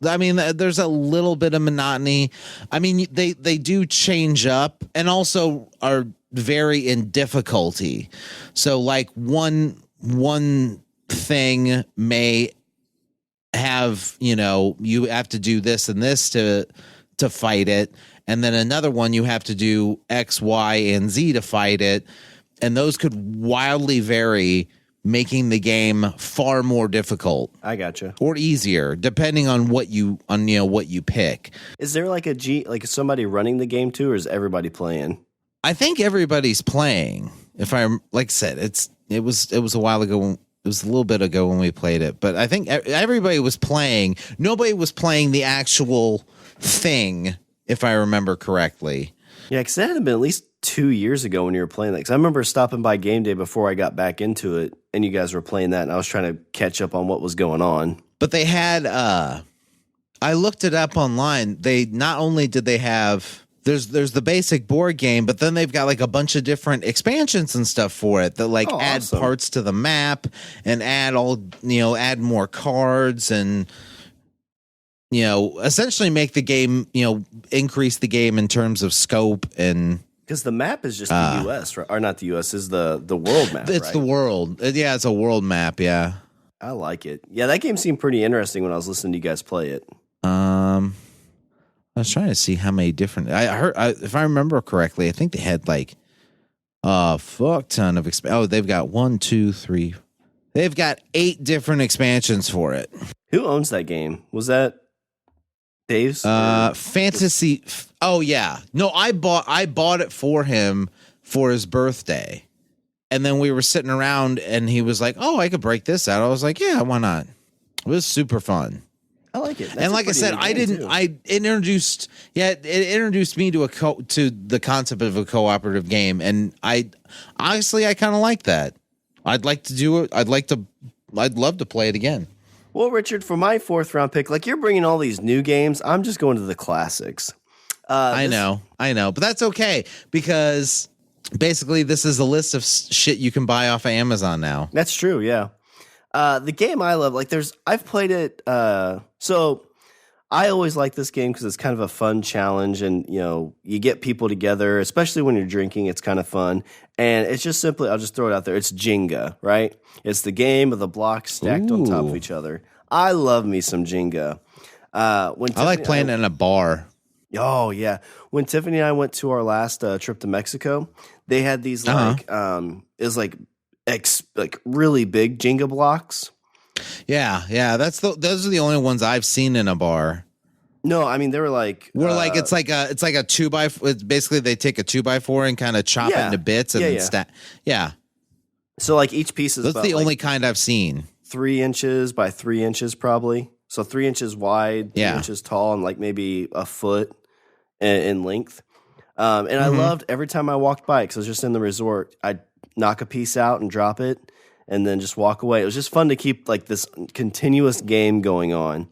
I mean, there's a little bit of monotony. I mean, they do change up and also are vary in difficulty. So, like one thing may have you have to do this and this to fight it, and then another one you have to do X, Y, and Z to fight it, and those could wildly vary, making the game far more difficult. I gotcha. Or easier, depending on what you pick. Is there like like somebody running the game too, or is everybody playing? I think everybody's playing. If I like I said, it was a while ago. It was a little bit ago when we played it, but I think everybody was playing. Nobody was playing the actual thing, if I remember correctly. Yeah, because that had been at least 2 years ago when you were playing that. Because I remember stopping by game day before I got back into it, and you guys were playing that, and I was trying to catch up on what was going on. But they had, I looked it up online. They not only did they have, there's the basic board game, but then they've got like a bunch of different expansions and stuff for it that like add awesome. Parts to the map and add add more cards and essentially make the game, increase the game in terms of scope. And because the map is just the U.S., right? Or not the U.S., is the world map, it's right? the world. Yeah, it's a world map, yeah. I like it. Yeah, that game seemed pretty interesting when I was listening to you guys play it. I was trying to see how many different. I heard, if I remember correctly, I think they had like a fuck ton of they've got 1, 2, 3. They've got 8 different expansions for it. Who owns that game? Was that Dave's? Fantasy. Oh yeah, no, I bought it for him for his birthday, and then we were sitting around, and he was like, "Oh, I could break this out." I was like, "Yeah, why not?" It was super fun. I like it. That's and like I said, it introduced me to the concept of a cooperative game, and I'd love that. I'd like to do it. I'd love to play it again. Well, Richard, for my 4th round pick, like you're bringing all these new games, I'm just going to the classics. I know, but that's okay because basically this is a list of shit you can buy off of Amazon now. That's true. Yeah. The game I love, like I've played it. So I always like this game because it's kind of a fun challenge, and you get people together, especially when you're drinking. It's kind of fun, and it's just simply, I'll just throw it out there. It's Jenga, right? It's the game of the blocks stacked on top of each other. I love me some Jenga. I like playing it in a bar. Oh yeah, when Tiffany and I went to our last trip to Mexico, they had these is like really big Jenga blocks. Yeah. Those are the only ones I've seen in a bar. No, I mean they were like it's like a 2x. It's basically they take a 2x4 and kind of chop it into bits and then stack. Yeah. So like each piece is that's the only kind I've seen. 3 inches by 3 inches probably. So 3 inches wide, 2 inches tall, and like maybe a foot in length. And I loved every time I walked by because I was just in the resort. I'd knock a piece out and drop it, and then just walk away. It was just fun to keep like this continuous game going on.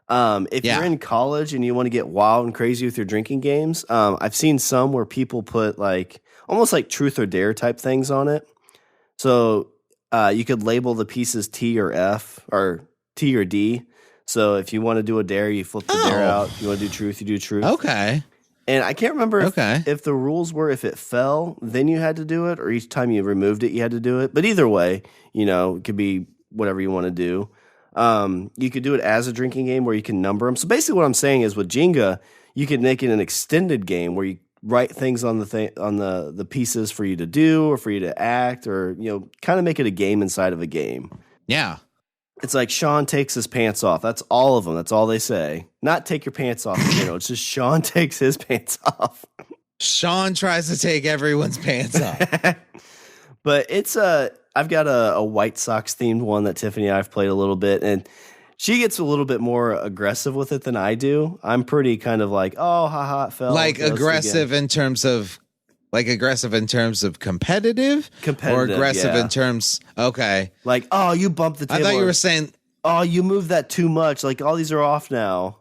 If you're in college and you want to get wild and crazy with your drinking games, I've seen some where people put like almost like truth or dare type things on it. So you could label the pieces T or F or T or D. So if you want to do a dare, you flip the dare out. If you want to do truth, you do truth. Okay. And I can't remember if the rules were if it fell, then you had to do it, or each time you removed it, you had to do it. But either way, it could be whatever you want to do. You could do it as a drinking game where you can number them. So basically what I'm saying is with Jenga, you could make it an extended game where you write things on the pieces for you to do or for you to act or, kind of make it a game inside of a game. Yeah. It's like Shawn takes his pants off. That's all of them. That's all they say. Not take your pants off. It's just Shawn takes his pants off. Shawn tries to take everyone's pants off. But I've got a White Sox themed one that Tiffany and I have played a little bit, and she gets a little bit more aggressive with it than I do. I'm pretty kind of like, oh, haha, it fell. Like aggressive in terms of competitive or aggressive in terms. Okay. Like, oh, you bumped the table. I thought you were saying, oh, you moved that too much. Like all these are off now.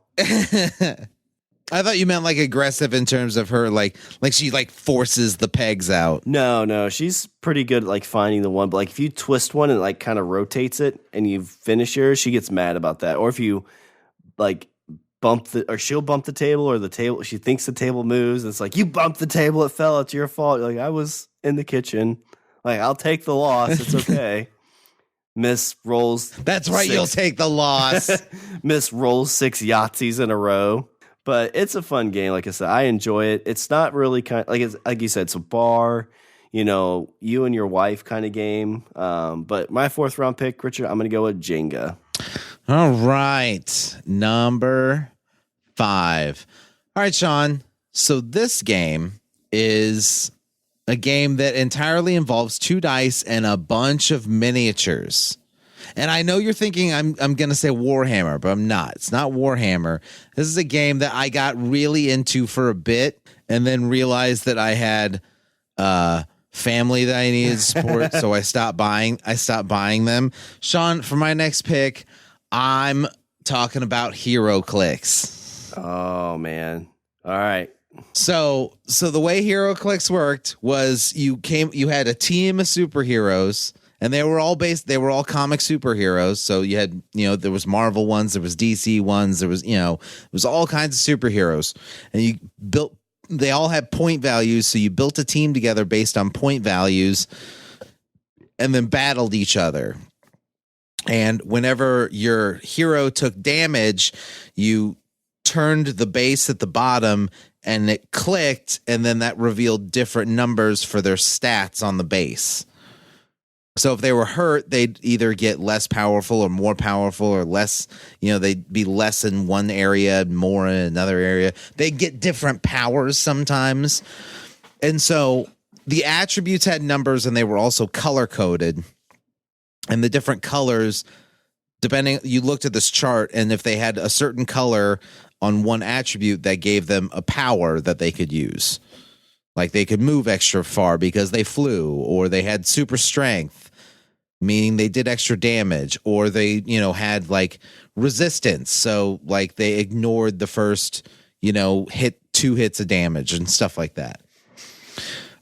I thought you meant like aggressive in terms of her, like she like forces the pegs out. No, she's pretty good at like finding the one. But like if you twist one and like kind of rotates it and you finish yours, she gets mad about that. Or if you like she'll bump the table or the table, she thinks the table moves. And it's like, you bumped the table, it fell, it's your fault. You're like, I was in the kitchen. Like, I'll take the loss. It's okay. Miss rolls. That's right. You'll take the loss. Miss rolls 6 Yahtzees in a row. But it's a fun game. Like I said, I enjoy it. It's not really like you said, it's a bar, you and your wife kind of game. But my 4th round pick, Richard, I'm going to go with Jenga. All right. Number 5. All right, Shawn. So this game is a game that entirely involves 2 dice and a bunch of miniatures. And I know you're thinking I'm going to say Warhammer, but I'm not. It's not Warhammer. This is a game that I got really into for a bit and then realized that I had family that I needed to support, so I stopped buying them. Shawn, for my next pick, I'm talking about HeroClix. Oh man. All right. So the way HeroClix worked was you had a team of superheroes. And they were all comic superheroes. So you had, there was Marvel ones, there was DC ones, there was, it was all kinds of superheroes. And they all had point values. So you built a team together based on point values and then battled each other. And whenever your hero took damage, you turned the base at the bottom and it clicked. And then that revealed different numbers for their stats on the base. So if they were hurt, they'd either get less powerful or more powerful or less, they'd be less in one area, more in another area. They'd get different powers sometimes. And so the attributes had numbers and they were also color coded. And the different colors, you looked at this chart, and if they had a certain color on one attribute, that gave them a power that they could use. Like they could move extra far because they flew, or they had super strength, meaning they did extra damage, or they, had like resistance. So like they ignored the first, 2 hits of damage and stuff like that.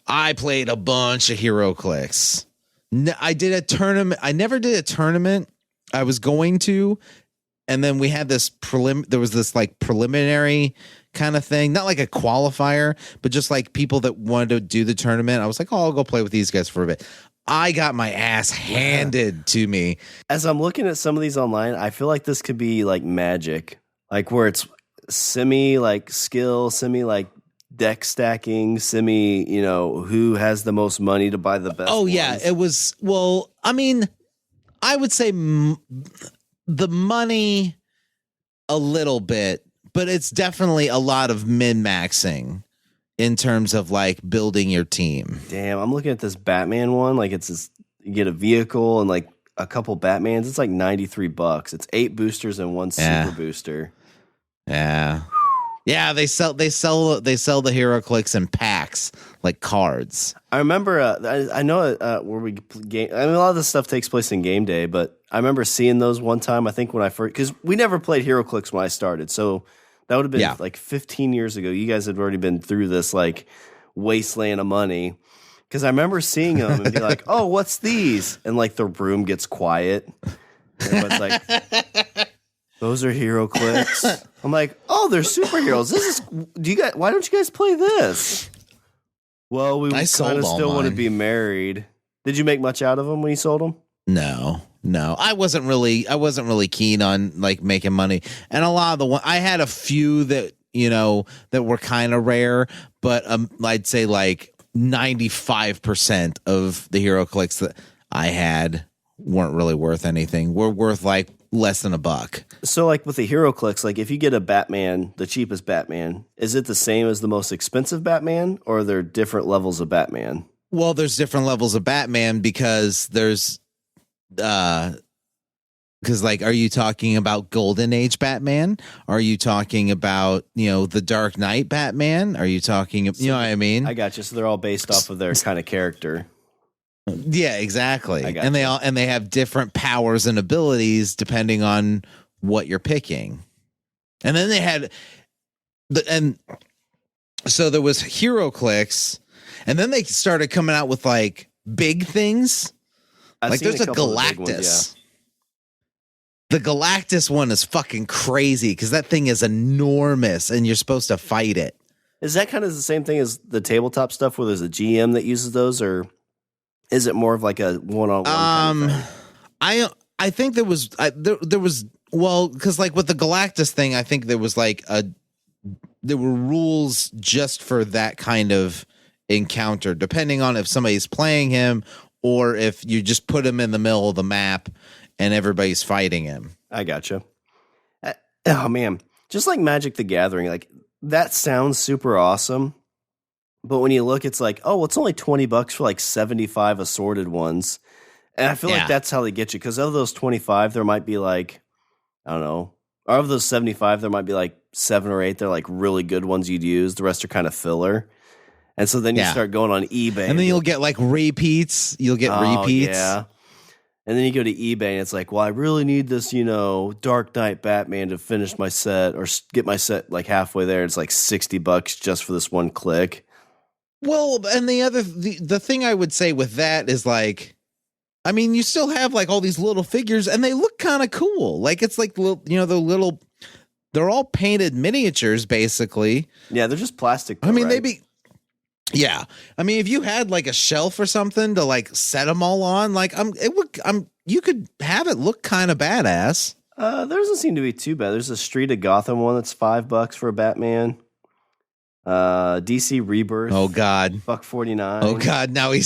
I played a bunch of HeroClix. I did a tournament. I never did a tournament. I was going to, and then we had this there was this like preliminary kind of thing, not like a qualifier, but just like people that wanted to do the tournament. I was like, I'll go play with these guys for a bit. I got my ass handed to me. As I'm looking at some of these online, I feel like this could be like Magic, like where it's semi like skill, semi like deck stacking, semi, who has the most money to buy the best. Oh yeah, ones. it was. Well, I mean, I would say the money a little bit, but it's definitely a lot of min-maxing in terms of like building your team. Damn, I'm looking at this Batman one. Like it's this, you get a vehicle and like a couple Batmans. It's like $93. It's 8 boosters and 1 super booster. Yeah. Yeah, they sell the HeroClix in packs like cards. I remember. I know where we game. I mean, a lot of this stuff takes place in game day, but I remember seeing those one time. I think when I first, because we never played HeroClix when I started, so that would have been like 15 years ago. You guys had already been through this like wasteland of money. Because I remember seeing them and be like, "Oh, what's these?" And like the room gets quiet. Everyone's like, "Those are HeroClix." I'm like, "Oh, they're superheroes. This is. Why don't you guys play this?" Well, we kind of still want to be married. Did you make much out of them when you sold them? No. I wasn't really keen on like making money. And a lot of I had a few that that were kind of rare, but I'd say like 95% of the HeroClix that I had weren't really worth anything. We're worth like less than $1. So like with the HeroClix, like if you get a Batman, the cheapest Batman, is it the same as the most expensive Batman, or are there different levels of Batman? Well, there's different levels of Batman because there's because like, are you talking about Golden Age Batman? Are you talking about, the Dark Knight Batman? Are you talking, you know what I mean? I got you. So they're all based off of their kind of character. Yeah, exactly. And they have different powers and abilities depending on what you're picking. And then they had so there was HeroClix, and then they started coming out with like big things. Like there's a Galactus. Ones, yeah. The Galactus one is fucking crazy because that thing is enormous and you're supposed to fight it. Is that kind of the same thing as the tabletop stuff where there's a GM that uses those, or is it more of like a one-on-one kind of thing? I think there was because like with the Galactus thing, I think there was like there were rules just for that kind of encounter, depending on if somebody's playing him or if you just put him in the middle of the map and everybody's fighting him. I gotcha. Oh man, just like Magic the Gathering, like that sounds super awesome. But when you look, it's like, oh, it's only $20 for like 75 assorted ones. And I feel like that's how they get you. Because of those 25, there might be like, I don't know. Or of those 75, there might be like 7 or 8. They're like really good ones you'd use. The rest are kind of filler. And so then you start going on eBay. And then you'll get like repeats. You'll get repeats. Yeah. And then you go to eBay and it's like, well, I really need this, Dark Knight Batman to finish my set or get my set like halfway there. It's like $60 just for this one click. Well, and the thing I would say with that is like, I mean, you still have like all these little figures and they look kind of cool. Like it's like, they're all painted miniatures basically. Yeah, they're just plastic. Though, I mean, right? Yeah. I mean, if you had like a shelf or something to like set them all on, like you could have it look kind of badass. There doesn't seem to be too bad. There's a Street of Gotham one that's $5 for a Batman. DC Rebirth. Oh God. $1.49. Oh God. Now he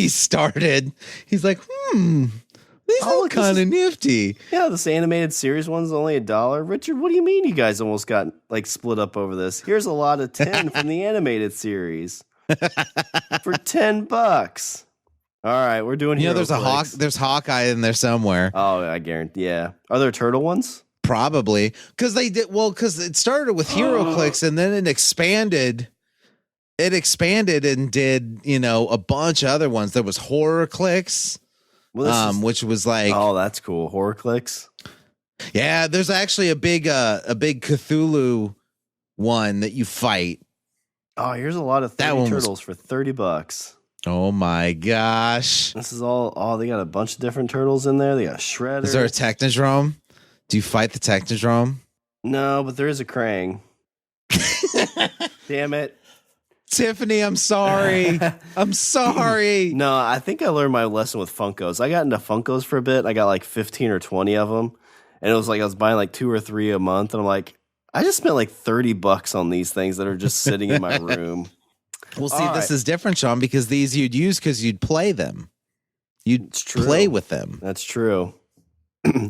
started. He's like, these look kind of nifty. Yeah, this animated series one's only $1. Richard, what do you mean you guys almost got like split up over this? Here's a lot of 10 from the animated series. For $10. All right, we're doing here. There's Hawkeye in there somewhere. Oh, I guarantee. Yeah. Are there turtle ones? Probably. Because because it started with HeroClix and then it expanded. It expanded and did, a bunch of other ones. There was HorrorClix, which was like, oh, that's cool. HorrorClix. Yeah, there's actually a big Cthulhu one that you fight. Oh, here's a lot of 30 turtles for $30. Oh my gosh. This is all they got a bunch of different turtles in there. They got Shredder. Is there a Technodrome? Do you fight the Technodrome? No, but there is a Krang. Damn it. Tiffany, I'm sorry. I'm sorry. No, I think I learned my lesson with Funkos. I got into Funkos for a bit. I got like 15 or 20 of them. And it was like I was buying like 2 or 3 a month. And I'm like, I just spent like $30 on these things that are just sitting in my room. Well, see, this is different, Shawn, because these you'd use because you'd play them. You'd play with them. That's true.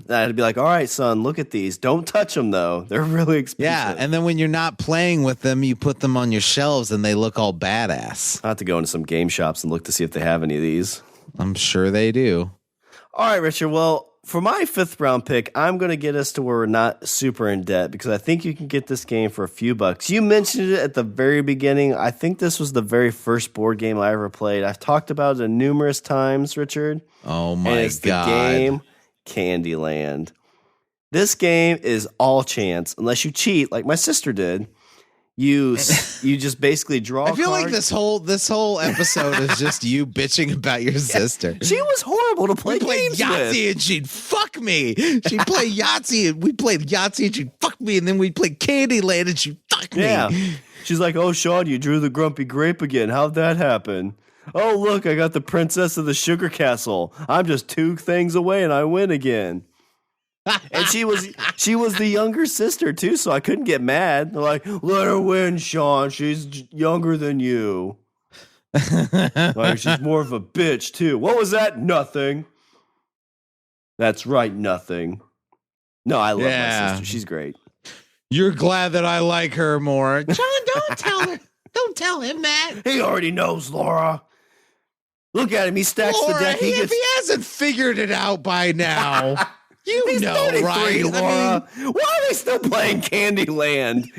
I'd be like, all right, son, look at these. Don't touch them, though. They're really expensive. Yeah, and then when you're not playing with them, you put them on your shelves and they look all badass. I have to go into some game shops and look to see if they have any of these. I'm sure they do. All right, Richard. Well, for my 5th round pick, I'm going to get us to where we're not super in debt because I think you can get this game for a few bucks. You mentioned it at the very beginning. I think this was the very first board game I ever played. I've talked about it numerous times, Richard. Oh my and it's God. The game Candyland. This game is all chance unless you cheat like my sister did. You just basically draw. I feel like this whole episode is just you bitching about your sister. She was horrible to play games Yahtzee with. and she'd fuck me. She'd play Yahtzee and we played Yahtzee and she'd fuck me, and then we'd play Candyland and she'd fuck me. Yeah. She's like, "Oh, Shawn, you drew the grumpy grape again. How'd that happen? Oh, look, I got the princess of the sugar castle. I'm just 2 things away and I win again." And she was the younger sister too, so I couldn't get mad. They're like, "Let her win, Shawn. She's younger than you." Like, she's more of a bitch too. What was that? Nothing. That's right, nothing. No, I love my sister. She's great. You're glad that I like her more. John, don't tell her. Don't tell him that. He already knows, Laura. Look at him. He stacks Laura, the deck. if he hasn't figured it out by now. He's know, 33, right? Laura. Why are they still playing Candyland?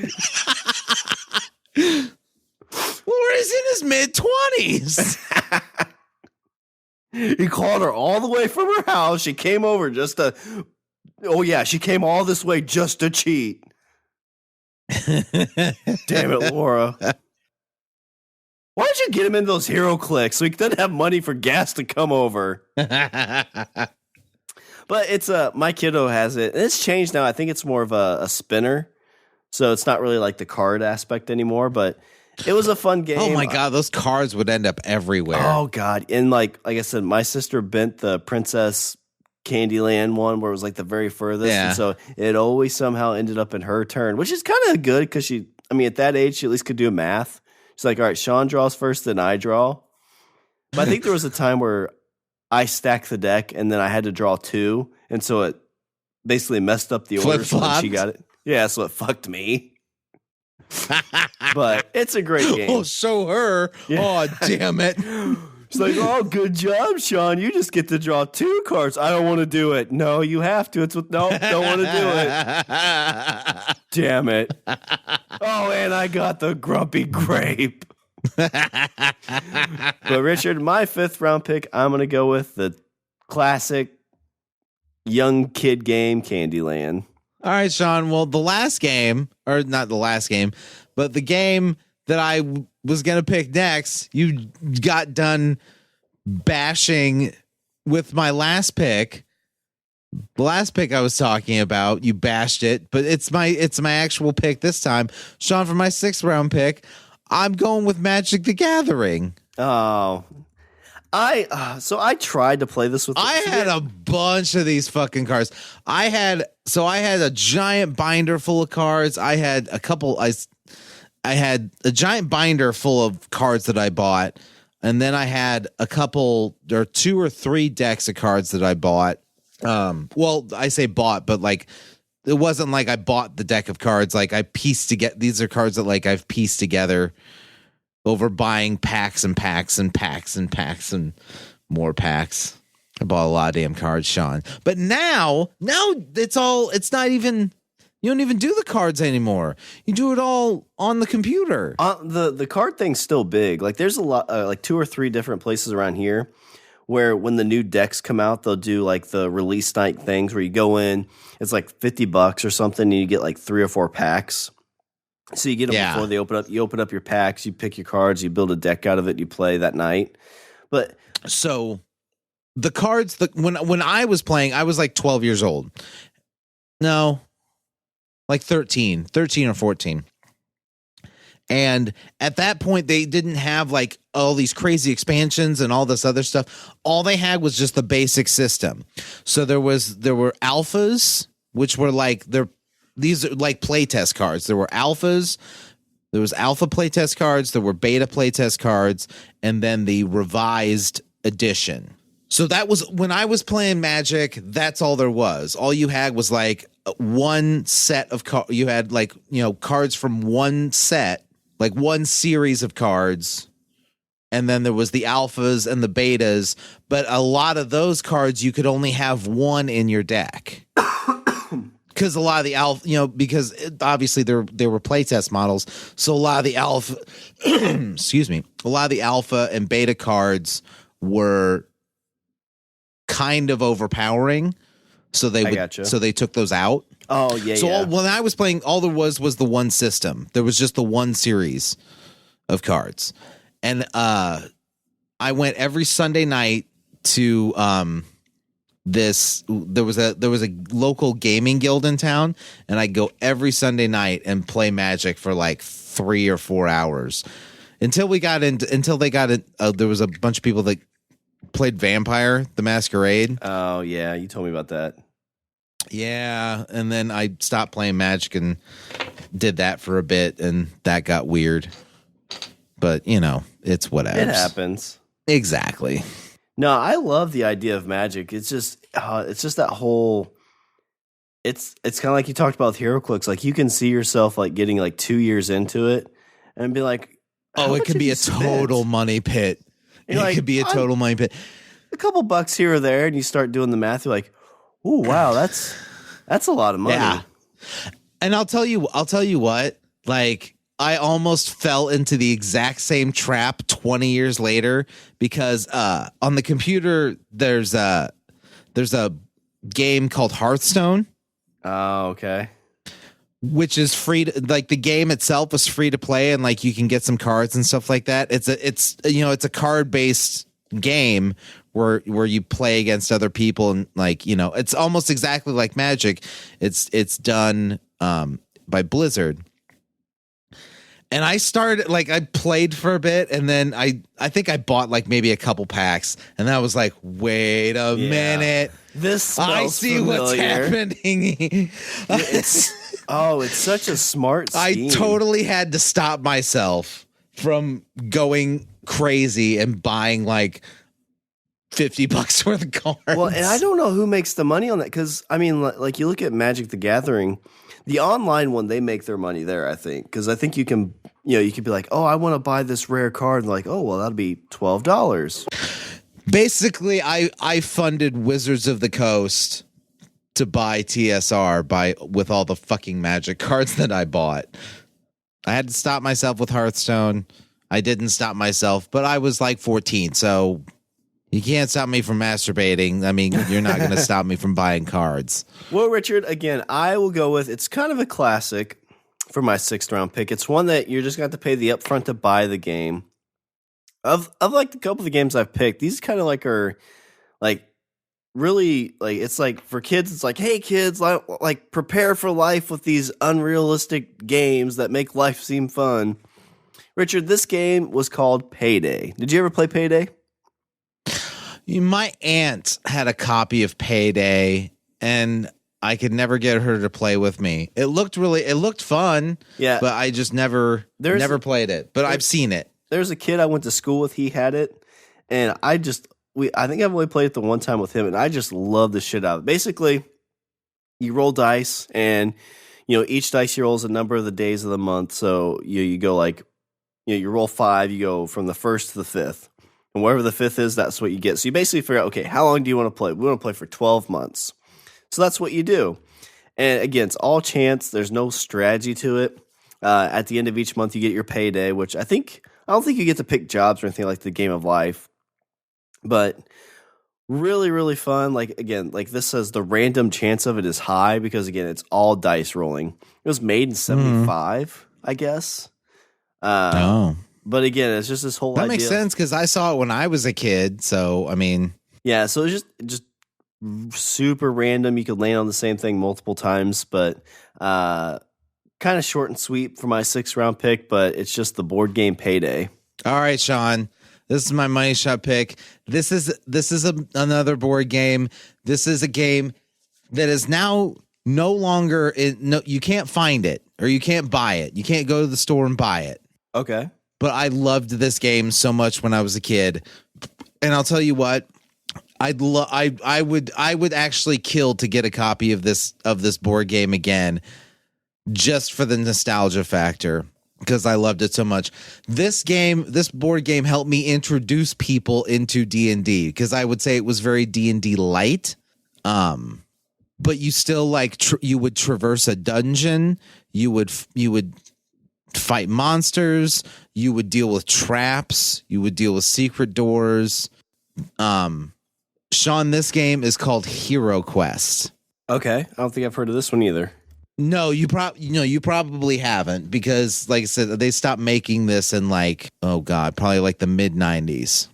Laura's in his mid-20s. He called her all the way from her house. She came over just to... Oh, yeah, she came all this way just to cheat. Damn it, Laura. Why don't you get him in those hero clicks so he doesn't have money for gas to come over? But it's my kiddo has it. And it's changed now. I think it's more of a spinner. So it's not really like the card aspect anymore, but it was a fun game. Oh my God, those cards would end up everywhere. Oh God. And like I said, my sister bent the Princess Candyland one where it was like the very furthest. Yeah. And so it always somehow ended up in her turn, which is kind of good because at that age, she at least could do math. She's like, all right, Shawn draws first, then I draw. But I think there was a time where I stacked the deck and then I had to draw 2. And so it basically messed up the order. So she got it. Yeah, so it fucked me. But it's a great game. Oh, show her. Yeah. Oh, damn it. She's like, "Oh, good job, Shawn. You just get to draw 2 cards. I don't want to do it." "No, you have to." Don't want to do it. Damn it. Oh, and I got the grumpy grape. But Richard, my 5th round pick, I'm going to go with the classic young kid game, Candyland. All right, Shawn. Well, the last game, or not the last game, but the game that I was going to pick next, you got done bashing with my last pick. The last pick I was talking about, you bashed it, but it's my actual pick this time. Shawn, for my 6th round pick, I'm going with Magic the Gathering. Oh, I tried to play this with. I had a bunch of these fucking cards. I had a giant binder full of cards. I had a couple. I had a giant binder full of cards that I bought, and then I had a couple or 2 or 3 decks of cards that I bought. Well, I say bought, but like it wasn't like I bought the deck of cards. Like I pieced together. These are cards that like I've pieced together over buying packs and packs and packs and packs and more packs. I bought a lot of damn cards, Shawn. But now it's not even, you don't even do the cards anymore. You do it all on the computer. The card thing's still big. Like there's a lot, like 2 or 3 different places around here where when the new decks come out, they'll do like the release night things where you go in, it's like $50 or something, and you get like 3 or 4 packs. So you get them before they open up. You open up your packs, you pick your cards, you build a deck out of it, you play that night. But so the cards, when I was playing, I was like 12 years old. No, like 13 or 14. And at that point, they didn't have like all these crazy expansions and all this other stuff. All they had was just the basic system. So there were alphas, which were like these are like playtest cards. There were alphas. There was alpha playtest cards. There were beta playtest cards, and then the revised edition. So that was when I was playing Magic. That's all there was. All you had was like one set of cards. You had like, cards from one set, like one series of cards and then there was the alphas and the betas, but a lot of those cards you could only have one in your deck. Because a lot of the alpha, because obviously they were playtest models, so a lot of the alpha, excuse me, a lot of the alpha and beta cards were kind of overpowering, so they took those out. Oh yeah. So when I was playing, all there was the one system. There was just the one series of cards, and I went every Sunday night to there was a local gaming guild in town, and I'd go every Sunday night and play Magic for like 3 or 4 hours until they got in. There was a bunch of people that played Vampire the Masquerade. Oh yeah, you told me about that. Yeah, and then I stopped playing Magic and did that for a bit, and that got weird. But it's whatever. It happens. Exactly. No, I love the idea of Magic. It's just that whole. It's kind of like you talked about with HeroClix. Like you can see yourself like getting like 2 years into it and be like, oh, it could be a total money pit. It could be a total money pit. A couple bucks here or there, and you start doing the math. You're like, oh wow, that's a lot of money. Yeah. And I'll tell you what, like. I almost fell into the exact same trap 20 years later because on the computer there's a game called Hearthstone. Oh, okay. Which is free to, like the game itself is free to play, and like you can get some cards and stuff like that. It's a card based game where you play against other people, and like it's almost exactly like Magic. It's done by Blizzard. And I started, like, I played for a bit, and then I think I bought, like, maybe a couple packs, and I was like, wait a minute. I see familiar. What's happening. It's such a smart scheme. I totally had to stop myself from going crazy and buying, like, $50 worth of cards. Well, and I don't know who makes the money on that, because, I mean, like, you look at Magic the Gathering. The online one, they make their money there, I think, because I think you can be like, oh, I want to buy this rare card, and like, oh, well, that'll be $12. Basically, I funded Wizards of the Coast to buy TSR with all the fucking Magic cards that I bought. I had to stop myself with Hearthstone. I didn't stop myself, but I was like 14, so you can't stop me from masturbating. I mean, you're not going to stop me from buying cards. Well, Richard, again, I will go with, it's kind of a classic for my 6th round pick. It's one that you're just going to have to pay the upfront to buy the game. Of like a couple of the games I've picked, these kind of like are like really like, it's like for kids, it's like, hey kids, like prepare for life with these unrealistic games that make life seem fun. Richard, this game was called Payday. Did you ever play Payday? My aunt had a copy of Payday, and I could never get her to play with me. It looked fun, yeah, but I just never played it. But I've seen it. There's a kid I went to school with. He had it, and I think I've only played it the one time with him, and I just love the shit out of it. Basically, you roll dice, and each dice you roll is a number of the days of the month. So you go like, you roll 5, you go from the 1st to the 5th. And wherever the 5th is, that's what you get. So you basically figure out, okay, how long do you want to play? We want to play for 12 months. So that's what you do. And again, it's all chance. There's no strategy to it. At the end of each month, you get your payday, which I don't think you get to pick jobs or anything like the Game of Life. But really, really fun. Like, again, like this says the random chance of it is high because, again, it's all dice rolling. It was made in 75, I guess. But again, it's just this whole idea. That makes sense because I saw it when I was a kid. So, I mean. Yeah, so it's just super random. You could land on the same thing multiple times, but kind of short and sweet for my 6th round pick, but it's just the board game Payday. All right, Shawn. This is my money shot pick. This is another board game. This is a game that is now no longer you can't find it or you can't buy it. You can't go to the store and buy it. Okay. But I loved this game so much when I was a kid. And I'll tell you what, I would actually kill to get a copy of this board game again just for the nostalgia factor. because I loved it so much. This board game helped me introduce people into D&D, because I would say it was very D&D light. But you still like you would traverse a dungeon, you would fight monsters, you would deal with traps, you would deal with secret doors. Shawn, this game is called Hero Quest. Okay, I don't think I've heard of this one either. No, you probably haven't, because like I said, they stopped making this in probably like the mid 90s.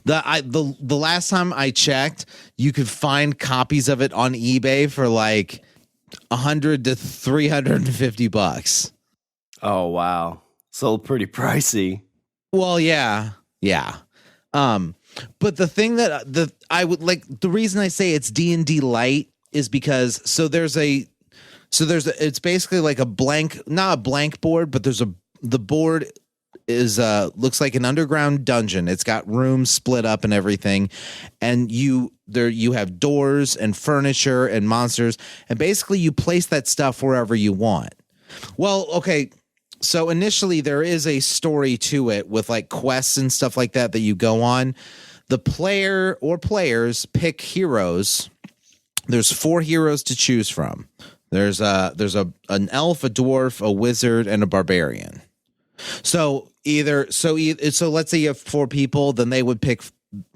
The last time I checked, you could find copies of it on eBay for like $100 to $350. Oh wow, so pretty pricey. Well, yeah. But the thing that I would like, the reason I say it's D&D light is because it's basically like not a blank board, but the board is looks like an underground dungeon. It's got rooms split up and everything, and you have doors and furniture and monsters, and basically you place that stuff wherever you want. Well, okay, so initially there is a story to it with like quests and stuff like that you go on. The player or players pick heroes. There's 4 heroes to choose from. There's an elf, a dwarf, a wizard, and a barbarian. So let's say you have 4 people, then they would pick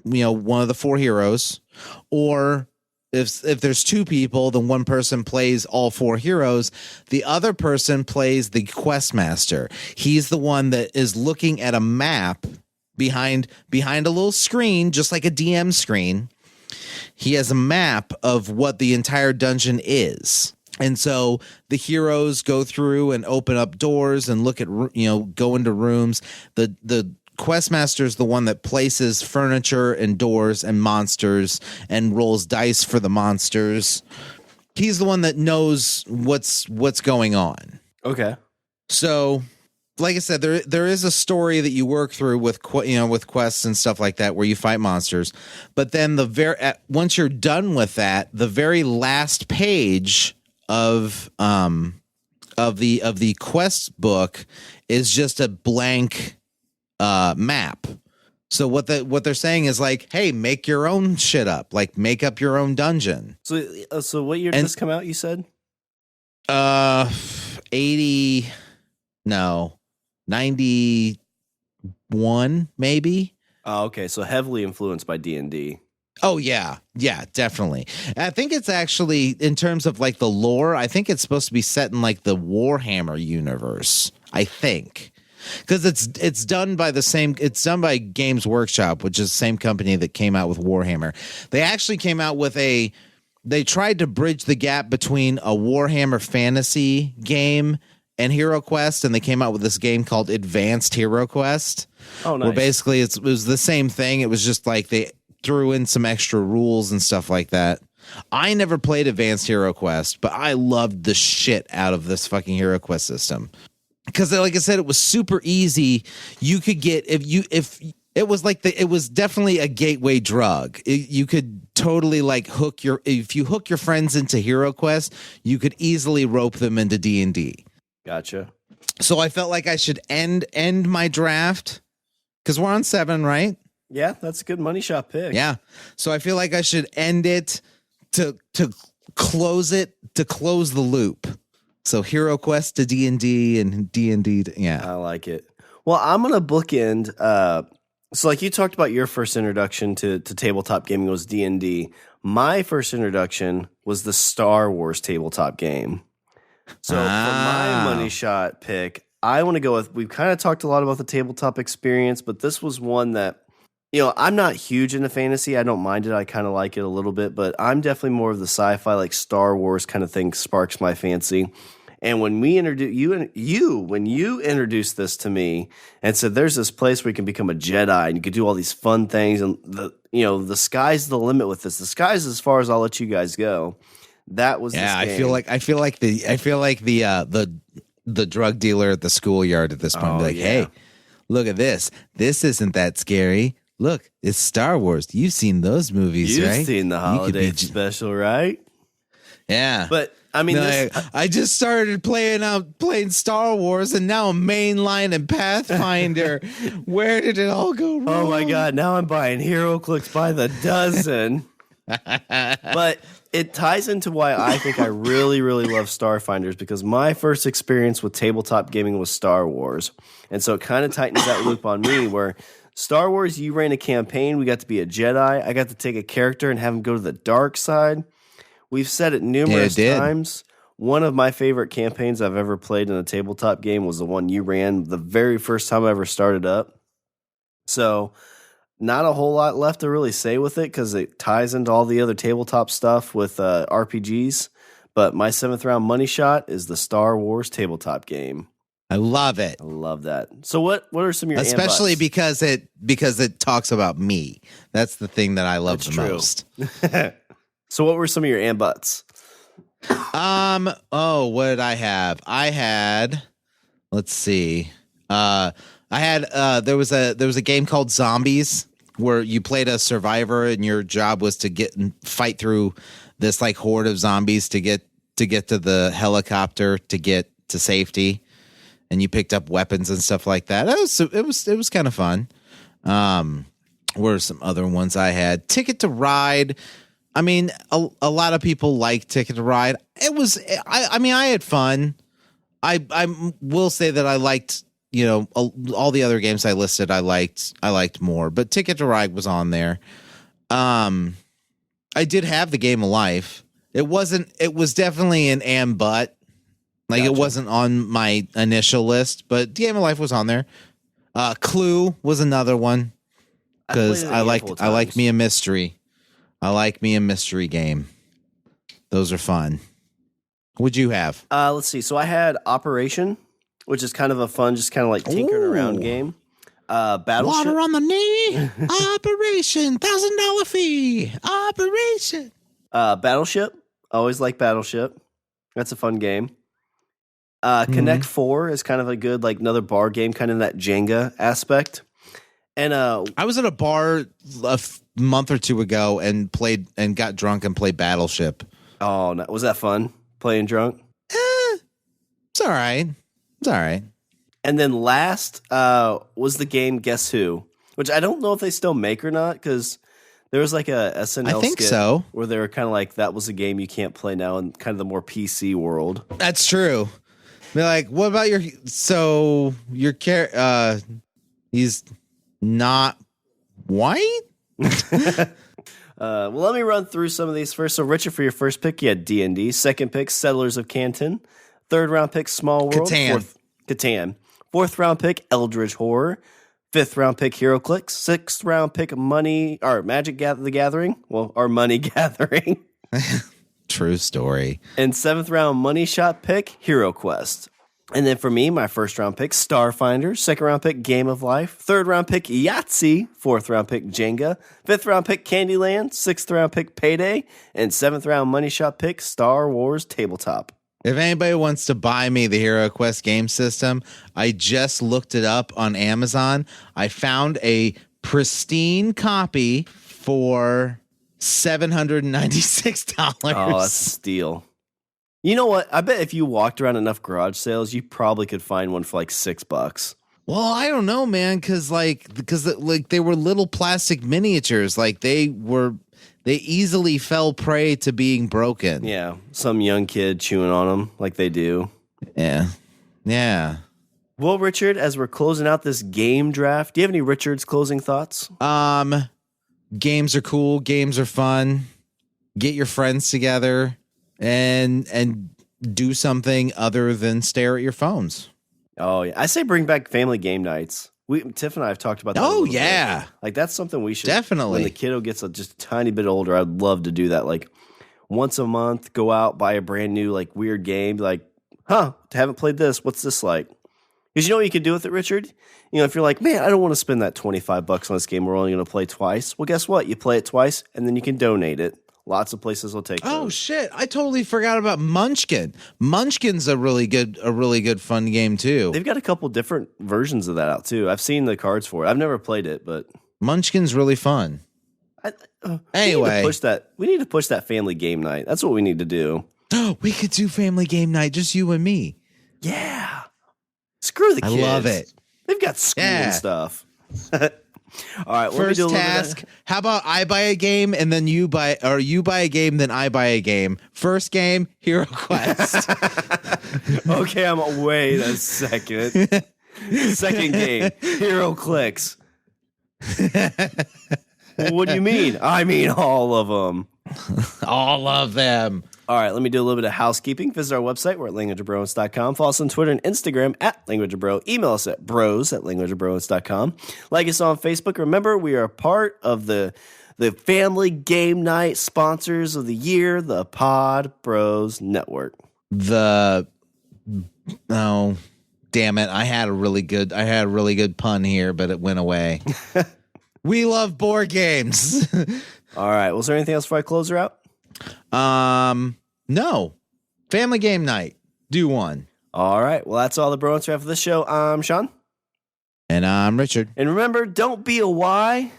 one of the 4 heroes. Or if there's 2 people, then one person plays all 4 heroes. The other person plays the quest master. He's the one that is looking at a map behind a little screen, just like a DM screen. He has a map of what the entire dungeon is. And so the heroes go through and open up doors and look at, go into rooms. The quest master is the one that places furniture and doors and monsters and rolls dice for the monsters. He's the one that knows what's going on. Okay. So, like I said, there is a story that you work through with quests and stuff like that where you fight monsters. But then once you're done with that, the very last page of the quest book is just a blank map. So what they're saying is like, hey, make your own shit up, like make up your own dungeon. So what year did this come out? You said 91 maybe. Oh, okay, so heavily influenced by D&D. Oh, yeah, definitely. I think it's actually, in terms of like the lore, I think it's supposed to be set in like the Warhammer universe, I think. Because it's done by Games Workshop, which is the same company that came out with Warhammer. They actually came out with they tried to bridge the gap between a Warhammer fantasy game and Hero Quest, and they came out with this game called Advanced Hero Quest. Oh, nice. Where basically it was the same thing. It was just like they threw in some extra rules and stuff like that. I never played Advanced Hero Quest, but I loved the shit out of this fucking Hero Quest system. Because like I said, it was super easy. You could get, if it was definitely a gateway drug. You could totally like if you hook your friends into Hero Quest, you could easily rope them into D&D. Gotcha. So I felt like I should end my draft, because we're on 7, right? Yeah, that's a good money shot pick. Yeah. So I feel like I should end it to close the loop. So Hero Quest to D&D and D&D to, yeah. I like it. Well, I'm going to bookend. So like you talked about your first introduction to tabletop gaming was D&D. My first introduction was the Star Wars tabletop game. So for my money shot pick, I want to go with, we've kind of talked a lot about the tabletop experience, but this was one that, I'm not huge into fantasy. I don't mind it. I kind of like it a little bit, but I'm definitely more of the sci-fi, like Star Wars kind of thing sparks my fancy. And when we when you introduced this to me and said, there's this place where you can become a Jedi and you could do all these fun things, and the sky's the limit with this. The sky's as far as I'll let you guys go. That was I feel like the drug dealer at the schoolyard at this point. Like, hey, look at this. This isn't that scary. Look, it's Star Wars. You've seen those movies, right? You've seen the holiday special, right? Yeah. But I mean, I just started playing Star Wars, and now I'm mainline and Pathfinder. Where did it all go wrong? Oh my God! Now I'm buying HeroClix by the dozen. But it ties into why I think I really, really love Starfinders, because my first experience with tabletop gaming was Star Wars, and so it kind of tightens that loop on me. Where Star Wars, you ran a campaign, we got to be a Jedi. I got to take a character and have him go to the dark side. We've said it numerous times. One of my favorite campaigns I've ever played in a tabletop game was the one you ran the very first time I ever started up. So not a whole lot left to really say with it because it ties into all the other tabletop stuff with RPGs. But my 7th round money shot is the Star Wars tabletop game. I love it. I love that. So what are some of your especially and because it talks about me. That's the thing that I love the most. So what were some of your and buts? What did I have? I had, let's see. There was a game called Zombies where you played a survivor and your job was to get and fight through this like horde of zombies to get to the helicopter to get to safety, and you picked up weapons and stuff like that. It was kind of fun. What are some other ones I had? Ticket to Ride. I mean, a lot of people like Ticket to Ride. I had fun. I will say that I liked, all the other games I listed, I liked more, but Ticket to Ride was on there. I did have the Game of Life. It was definitely an and but. Like, gotcha. It wasn't on my initial list, but Game of Life was on there. Clue was another one because I like me a mystery. I like me a mystery game. Those are fun. What'd you have? Let's see. So I had Operation, which is kind of a fun, just kind of like tinkering around game. Battleship. Water on the knee. Operation. $1,000 fee. Operation. Battleship. Always like Battleship. That's a fun game. Connect 4 is kind of a good, like, another bar game, kind of that Jenga aspect. And I was at a bar a month or two ago and got drunk and played Battleship. Oh, no. Was that fun? Playing drunk? It's all right. It's all right. And then last was the game Guess Who, which I don't know if they still make or not, because there was like a SNL skit where they were kind of like, that was a game you can't play now in kind of the more PC world. That's true. They're like, what about your he's not white? Well, let me run through some of these first. So, Richard, for your first pick, you had D&D. Second pick, Settlers of Canton. Third round pick, Small World. Catan. Fourth round pick, Eldritch Horror. Fifth round pick, HeroClix. Sixth round pick, Magic the Gathering. Well, our Money Gathering. True story. And seventh round money shot pick, HeroQuest. And then for me, my first round pick, Starfinder. Second round pick, Game of Life. Third round pick, Yahtzee. Fourth round pick, Jenga. Fifth round pick, Candyland. Sixth round pick, Payday. And seventh round money shot pick, Star Wars Tabletop. If anybody wants to buy me the HeroQuest game system, I just looked it up on Amazon. I found a pristine copy for $796. Oh, that's a steal. You know what? I bet if you walked around enough garage sales, you probably could find one for like $6. Well, I don't know, man, because they were little plastic miniatures. Like they easily fell prey to being broken. Yeah, some young kid chewing on them like they do. Yeah. Well, Richard, as we're closing out this game draft, do you have any Richard's closing thoughts? Games are cool. Games are fun. Get your friends together and do something other than stare at your phones. Oh, yeah. I say bring back family game nights. Tiff and I have talked about that. Oh, yeah. Bit. Like, that's something we should. Definitely. When the kiddo gets just a tiny bit older, I'd love to do that. Like, once a month, go out, buy a brand new, like, weird game. Like, haven't played this. What's this like? Because you know what you can do with it, Richard? You know, if you're like, man, I don't want to spend that $25 on this game. We're only going to play twice. Well, guess what? You play it twice, and then you can donate it. Lots of places will take those. Oh shit! I totally forgot about Munchkin. Munchkin's a really good fun game too. They've got a couple different versions of that out too. I've seen the cards for it. I've never played it, but Munchkin's really fun. Anyway, we need to push that family game night. That's what we need to do. We could do family game night, just you and me. Yeah. Screw the kids. I love it. They've got school and stuff. All right. First task. How about I buy a game and then you buy a game, then I buy a game. First game, Hero Quest. Okay, wait a second. Second game, Hero Clicks. What do you mean? I mean all of them. All of them. All right, let me do a little bit of housekeeping. Visit our website. We're at languageofbromance.com. Follow us on Twitter and Instagram at languageofbro. Email us at bros@languageofbromance.com. Like us on Facebook. Remember, we are part of the Family Game Night sponsors of the year, the Pod Bros Network. Damn it. I had a really good pun here, but it went away. We love board games. All right. Was there anything else before I close her out? No. Family game night. Do one. All right. Well, that's all the Bromance we have for this show. I'm Shawn. And I'm Richard. And remember, don't be a why.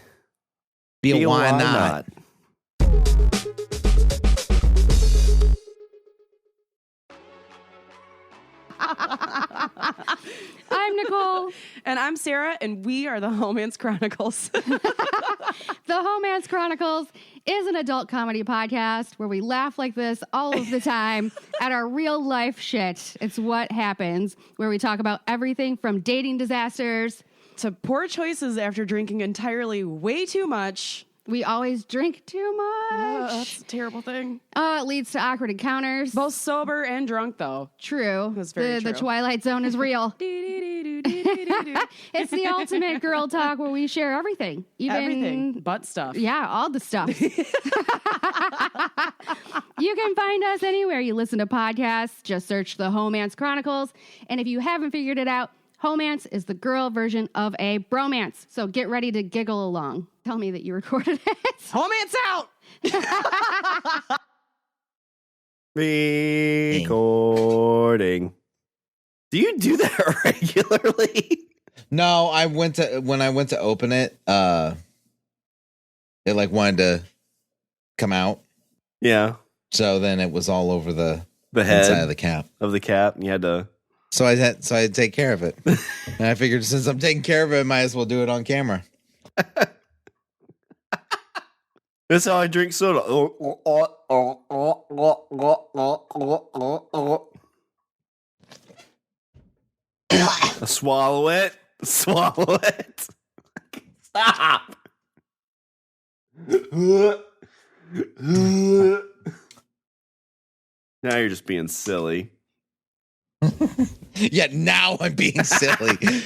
Be a why not. I'm Nicole. And I'm Sarah, and we are the Homance Chronicles. The Homance Chronicles is an adult comedy podcast where we laugh like this all of the time at our real life shit. It's what happens, where we talk about everything from dating disasters to poor choices after drinking entirely way too much. We always drink too much. That's a terrible thing. It leads to awkward encounters. Both sober and drunk, though. True. That's very The true. Twilight Zone is real. It's the ultimate girl talk where we share everything. Even Everything but stuff. Yeah, all the stuff. You can find us anywhere you listen to podcasts. Just search the Homance Chronicles. And if you haven't figured it out, Homance is the girl version of a bromance. So get ready to giggle along. Tell me that you recorded it. Homance out! Recording. Do you do that regularly? No, when I went to open it, it like wanted to come out. Yeah. So then it was all over the head inside of the cap. of the cap. And you had to. So I had to take care of it. And I figured since I'm taking care of it, I might as well do it on camera. That's how I drink soda. Swallow it. Swallow it. Stop. Now you're just being silly. Yeah, now I'm being silly.